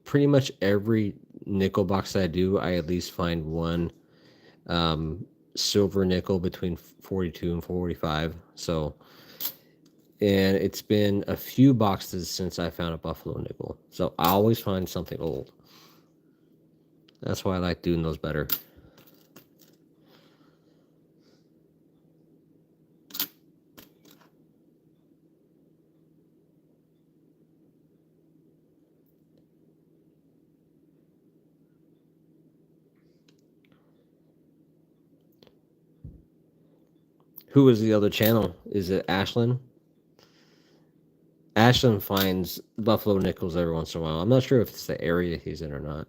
pretty much every nickel box that I do, I at least find one silver nickel between 42 and 45. So, and it's been a few boxes since I found a buffalo nickel. So I always find something old. That's why I like doing those better. Who is the other channel? Is it Ashlyn? Ashlyn finds buffalo nickels every once in a while. I'm not sure if it's the area he's in or not.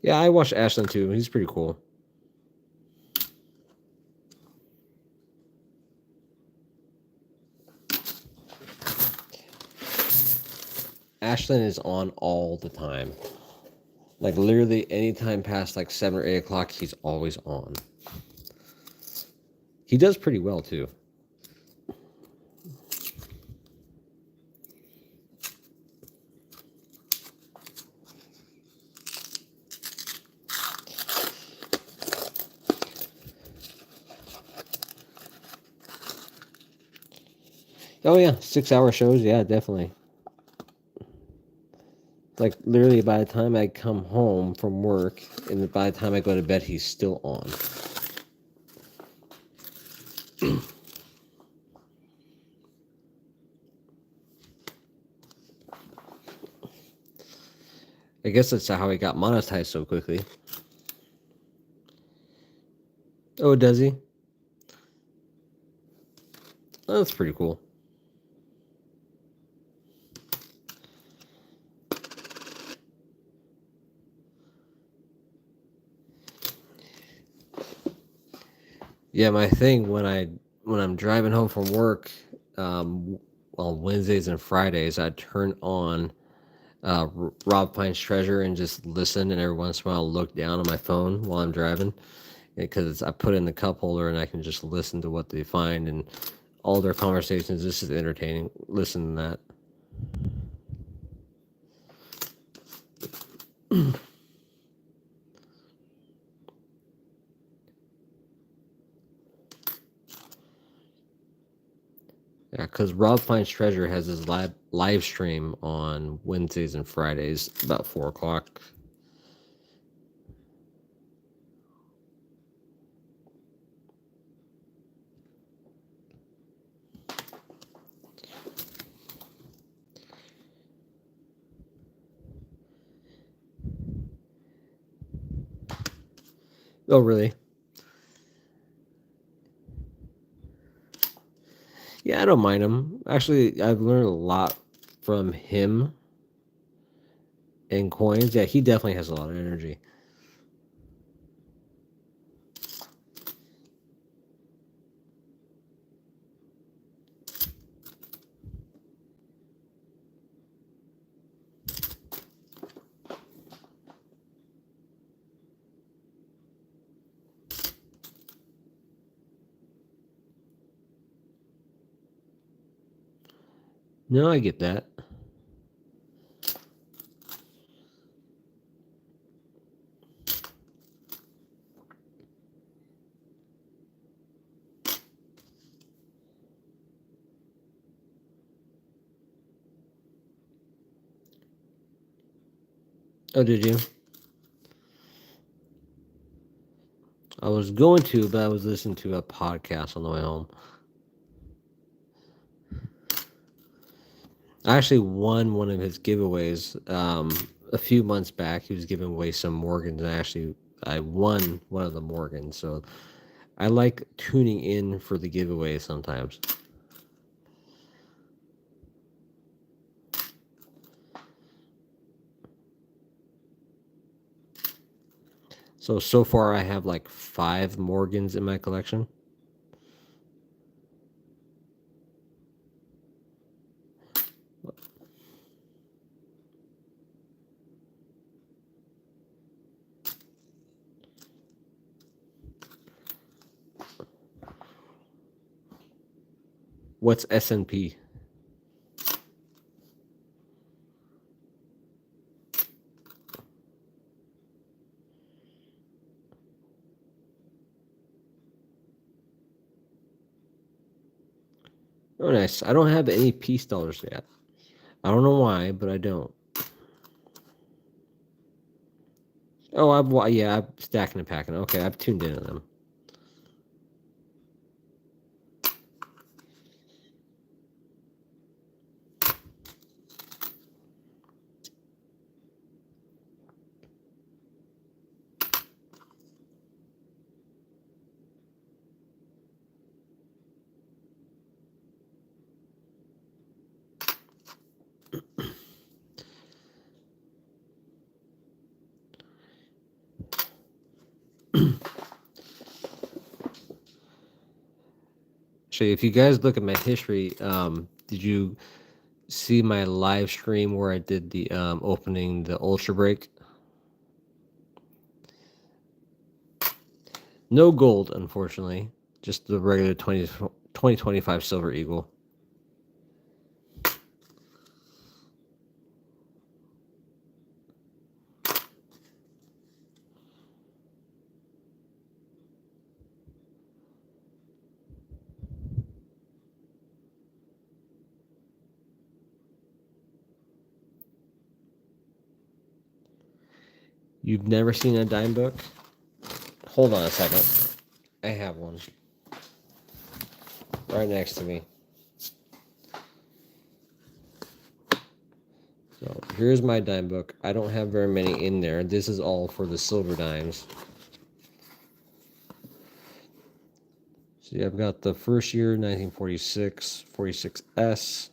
Yeah, I watch Ashlyn too. He's pretty cool. Ashlyn is on all the time. Like literally anytime past like 7 or 8 o'clock, he's always on. He does pretty well too. Oh yeah, 6 hour shows. Yeah, definitely. Like literally, by the time I come home from work and by the time I go to bed, he's still on. I guess that's how he got monetized so quickly. Oh, does he? Oh, that's pretty cool. Yeah, my thing when I'm driving home from work, on Wednesdays and Fridays, I turn on Rob Finds Treasure and just listen, and every once in a while look down on my phone while I'm driving because I put in the cup holder and I can just listen to what they find and all their conversations. This is entertaining. Listen to that. Yeah, because Rob Finds Treasure has his live stream on Wednesdays and Fridays about 4 o'clock. Oh, really? Yeah, I don't mind him. Actually, I've learned a lot from him and coins. Yeah, he definitely has a lot of energy. No, I get that. Oh, did you? I was going to, but I was listening to a podcast on the way home. I actually won one of his giveaways a few months back. He was giving away some Morgans, and I won one of the Morgans. So I like tuning in for the giveaway sometimes. So far I have like 5 Morgans in my collection. What's S&P? Oh, nice. I don't have any peace dollars yet. I don't know why, but I don't. Oh, I'm stacking and packing. Okay, I've tuned into them. Actually, if you guys look at my history, did you see my live stream where I did the opening the Ultra Break? No gold, unfortunately. Just the regular 2025 Silver Eagle. You've never seen a dime book? Hold on a second. I have one right next to me. So here's my dime book. I don't have very many in there. This is all for the silver dimes. See, I've got the first year, 1946, 46S,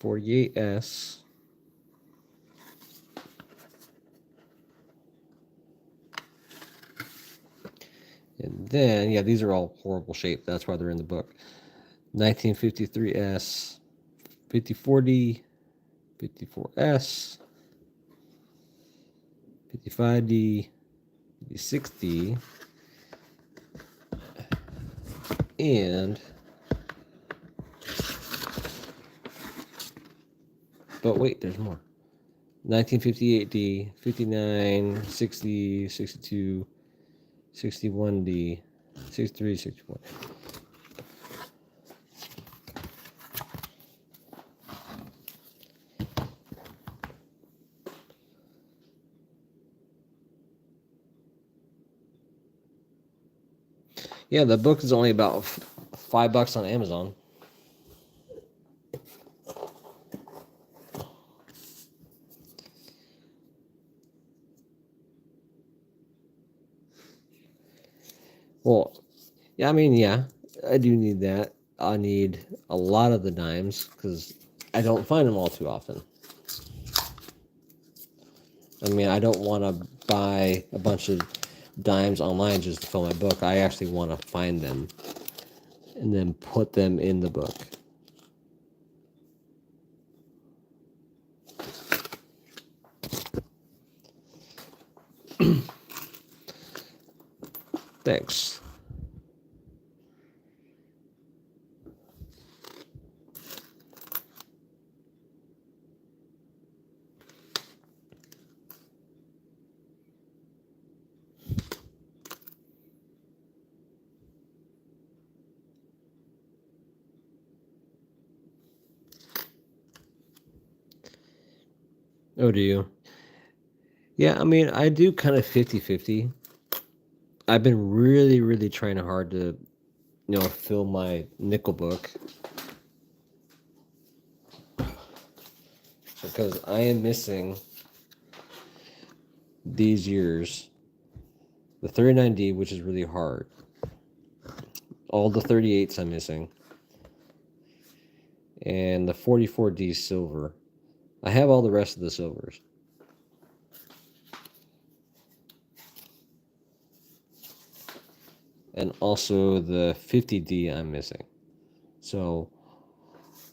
48S. And then, yeah, these are all horrible shape. That's why they're in the book. 1953S, 54D, 54S, 55D, 56D, and but wait, there's more. 1958D, 59, 60, 62, 61D, 63, 64. Yeah, the book is only about $5 on Amazon. Well, yeah, I mean, yeah, I do need that. I need a lot of the dimes because I don't find them all too often. I mean, I don't want to buy a bunch of dimes online just to fill my book. I actually want to find them and then put them in the book. Thanks. Oh, do you? Yeah, I mean, I do kind of 50-50. I've been really, really trying hard to, fill my nickel book because I am missing these years the 39D, which is really hard. All the 38s I'm missing. And the 44D silver. I have all the rest of the silvers. And also the 50D I'm missing. So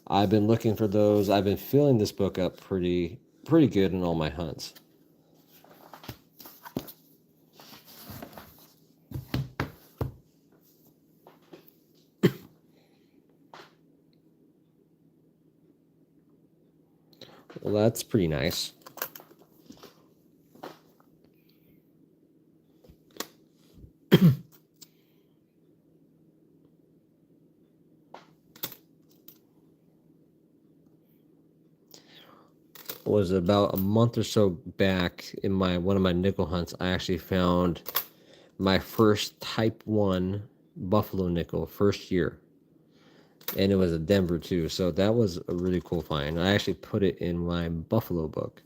I've been looking for those. I've been filling this book up pretty good in all my hunts. Well, that's pretty nice. Was about a month or so back in one of my nickel hunts, I actually found my first Type 1 buffalo nickel first year. And it was a Denver too, so that was a really cool find. I actually put it in my buffalo book.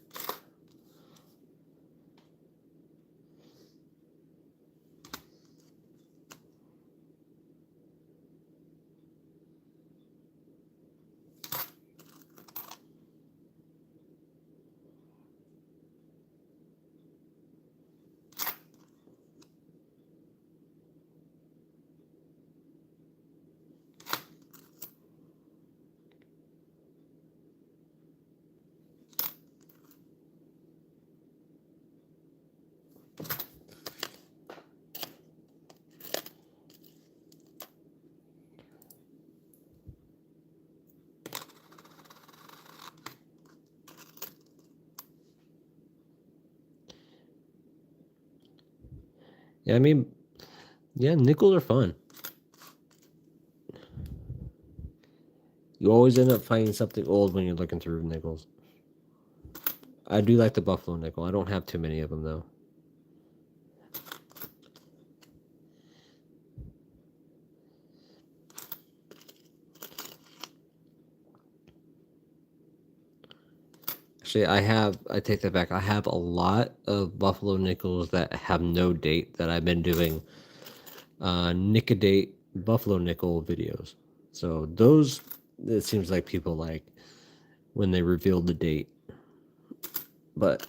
Yeah, I mean, yeah, nickels are fun. You always end up finding something old when you're looking through nickels. I do like the buffalo nickel. I don't have too many of them though. Actually, I take that back. I have a lot of buffalo nickels that have no date that I've been doing Nickodate buffalo nickel videos. So those, it seems like people like when they reveal the date. But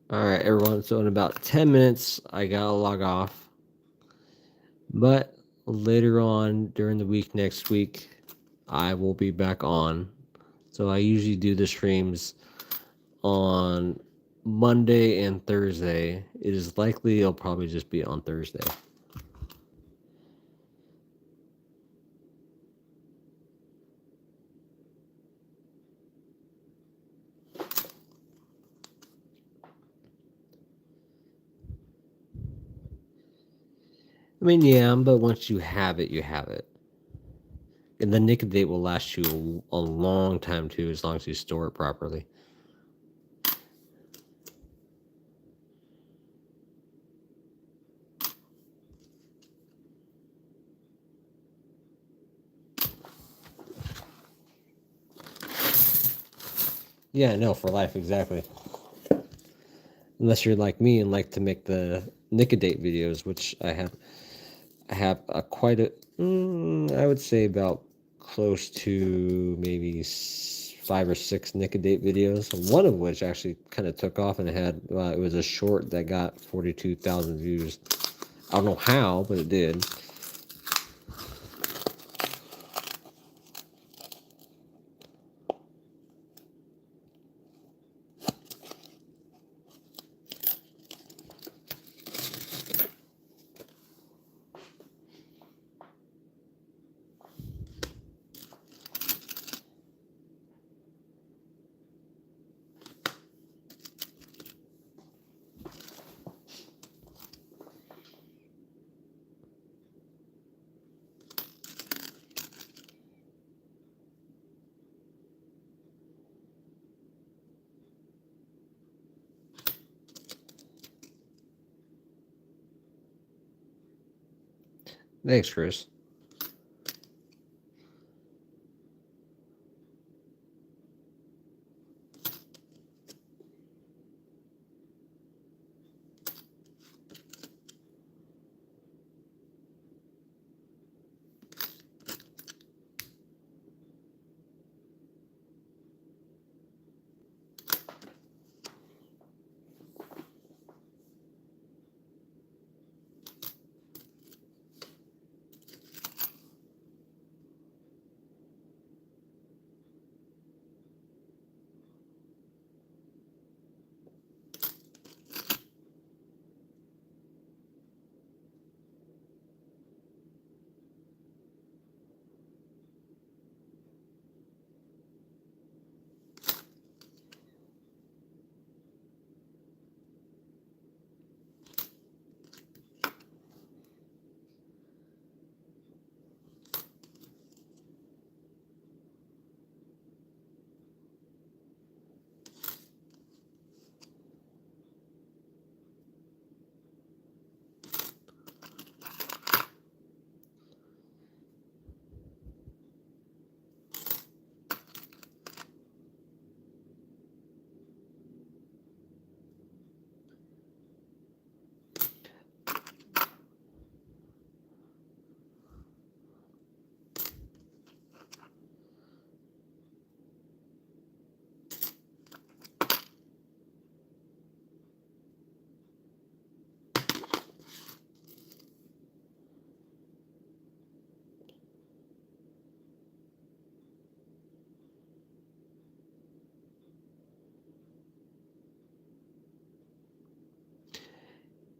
all right, everyone. So in about 10 minutes, I gotta log off. But later on during the week, next week, I will be back on. So I usually do the streams on Monday and Thursday. It is likely it'll probably just be on Thursday. I mean, yeah, but once you have it, you have it. And the nicotine will last you a long time too, as long as you store it properly. Yeah, no, for life, exactly. Unless you're like me and like to make the nicotine videos, which I have quite a, I would say about close to maybe 5 or 6 nicotine videos. One of which actually kind of took off and it was a short that got 42,000 views. I don't know how, but it did. Thanks, Chris.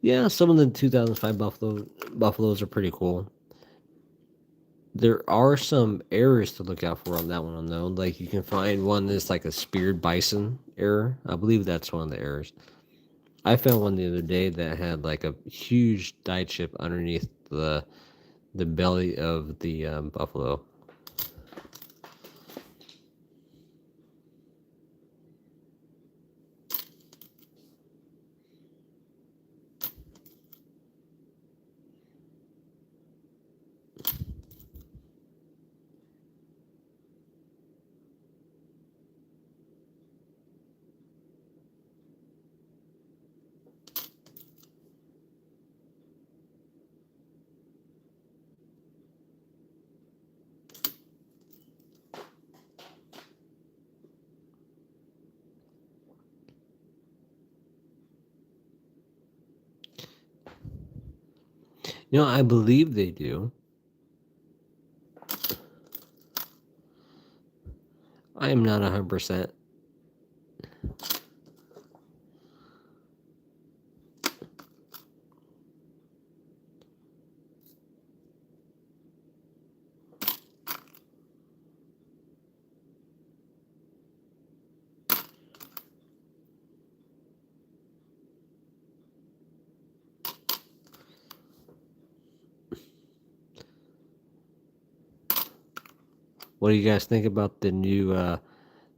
Yeah, some of the 2005 Buffaloes are pretty cool. There are some errors to look out for on that one, though. Like you can find one that's like a speared bison error. I believe that's one of the errors. I found one the other day that had like a huge dye chip underneath the belly of the buffalo. You know, I believe they do. I am not 100%. What do you guys think about the new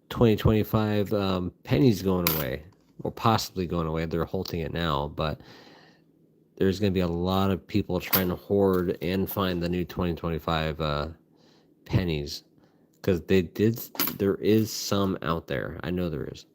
2025 pennies going away, or possibly going away? They're halting it now, but there's going to be a lot of people trying to hoard and find the new 2025 pennies, because they did. There is some out there. I know there is.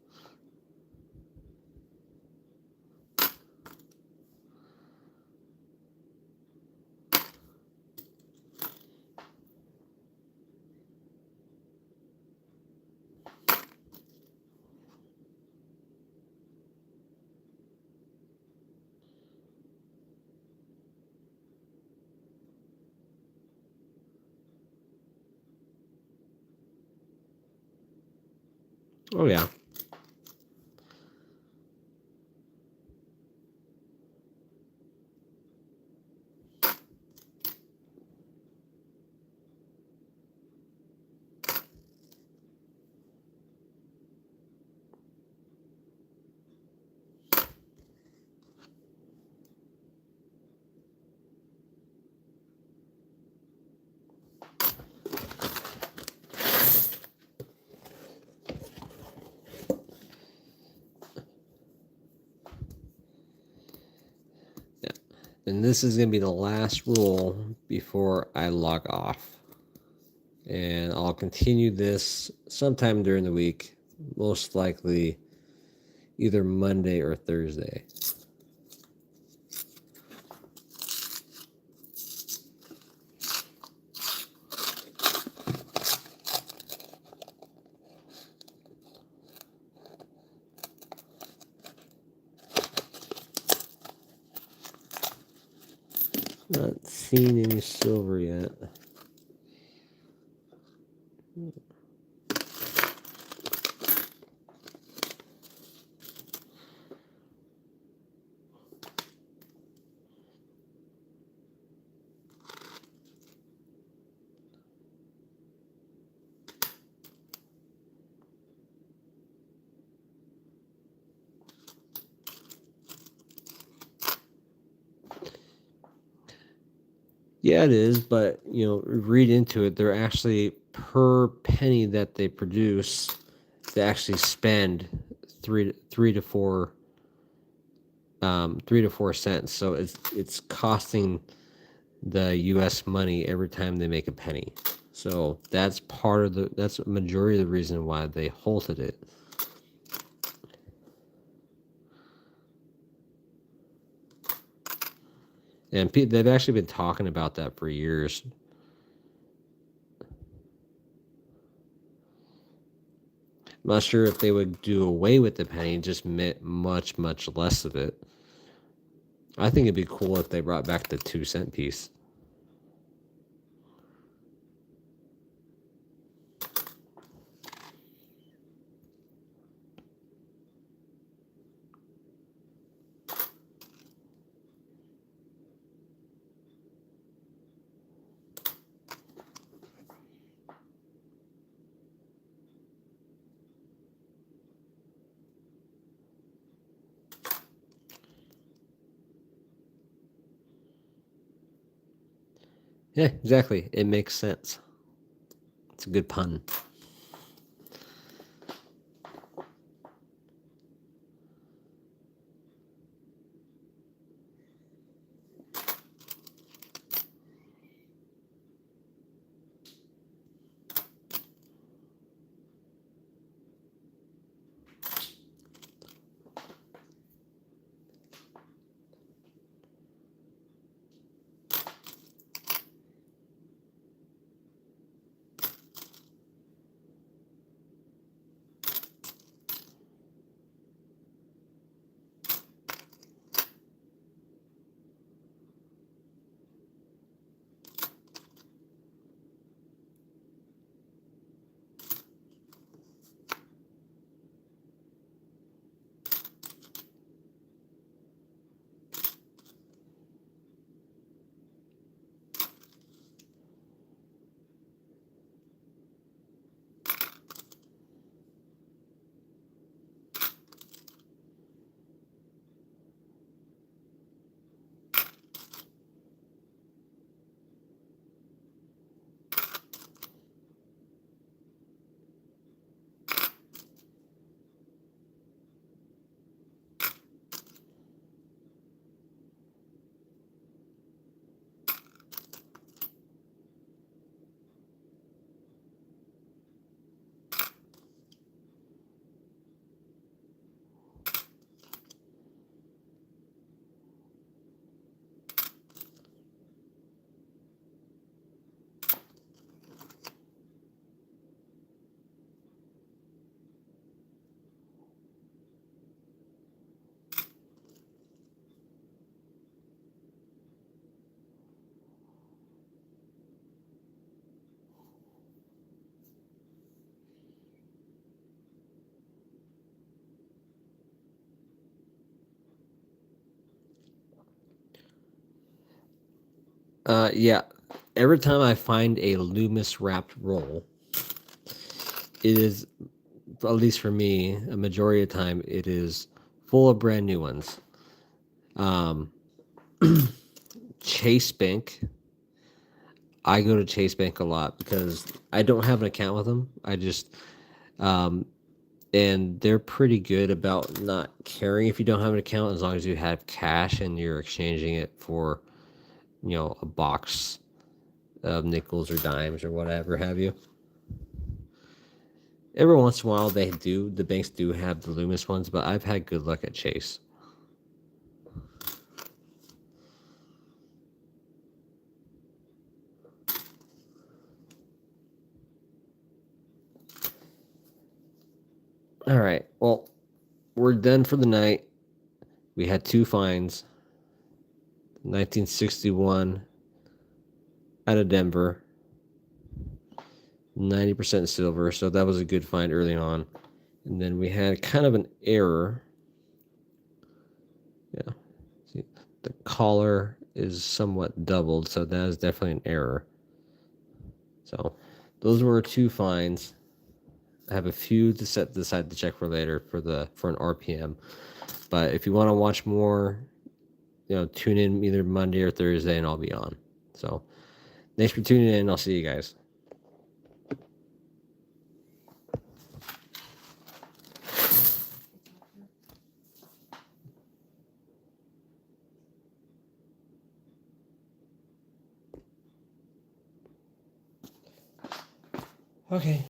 Oh yeah. Yeah. And this is going to be the last rule before I log off. And I'll continue this sometime during the week, most likely either Monday or Thursday. Not seen any silver yet. Yeah, it is, but read into it. They're actually per penny that they produce, they actually spend three to four 3 to 4 cents. So it's costing the U.S. money every time they make a penny. So that's a majority of the reason why they halted it. And they've actually been talking about that for years. I'm not sure if they would do away with the penny, just mint much, much less of it. I think it'd be cool if they brought back the 2 cent piece. Yeah, exactly. It makes sense. It's a good pun. Yeah. Every time I find a Loomis wrapped roll, it is, at least for me, a majority of the time, it is full of brand new ones. Um, Chase Bank. I go to Chase Bank a lot because I don't have an account with them. I just, um, and they're pretty good about not caring if you don't have an account as long as you have cash and you're exchanging it for, a box of nickels or dimes or whatever have you. Every once in a while, the banks do have the Loomis ones, but I've had good luck at Chase. All right. Well, we're done for the night. We had two finds. 1961 out of Denver, 90% silver. So that was a good find early on. And then we had kind of an error. Yeah. See, the collar is somewhat doubled, so that is definitely an error. So those were two finds. I have a few to set aside to check for later for an RPM. But if you want to watch more, tune in either Monday or Thursday, and I'll be on. So thanks for tuning in. I'll see you guys. Okay.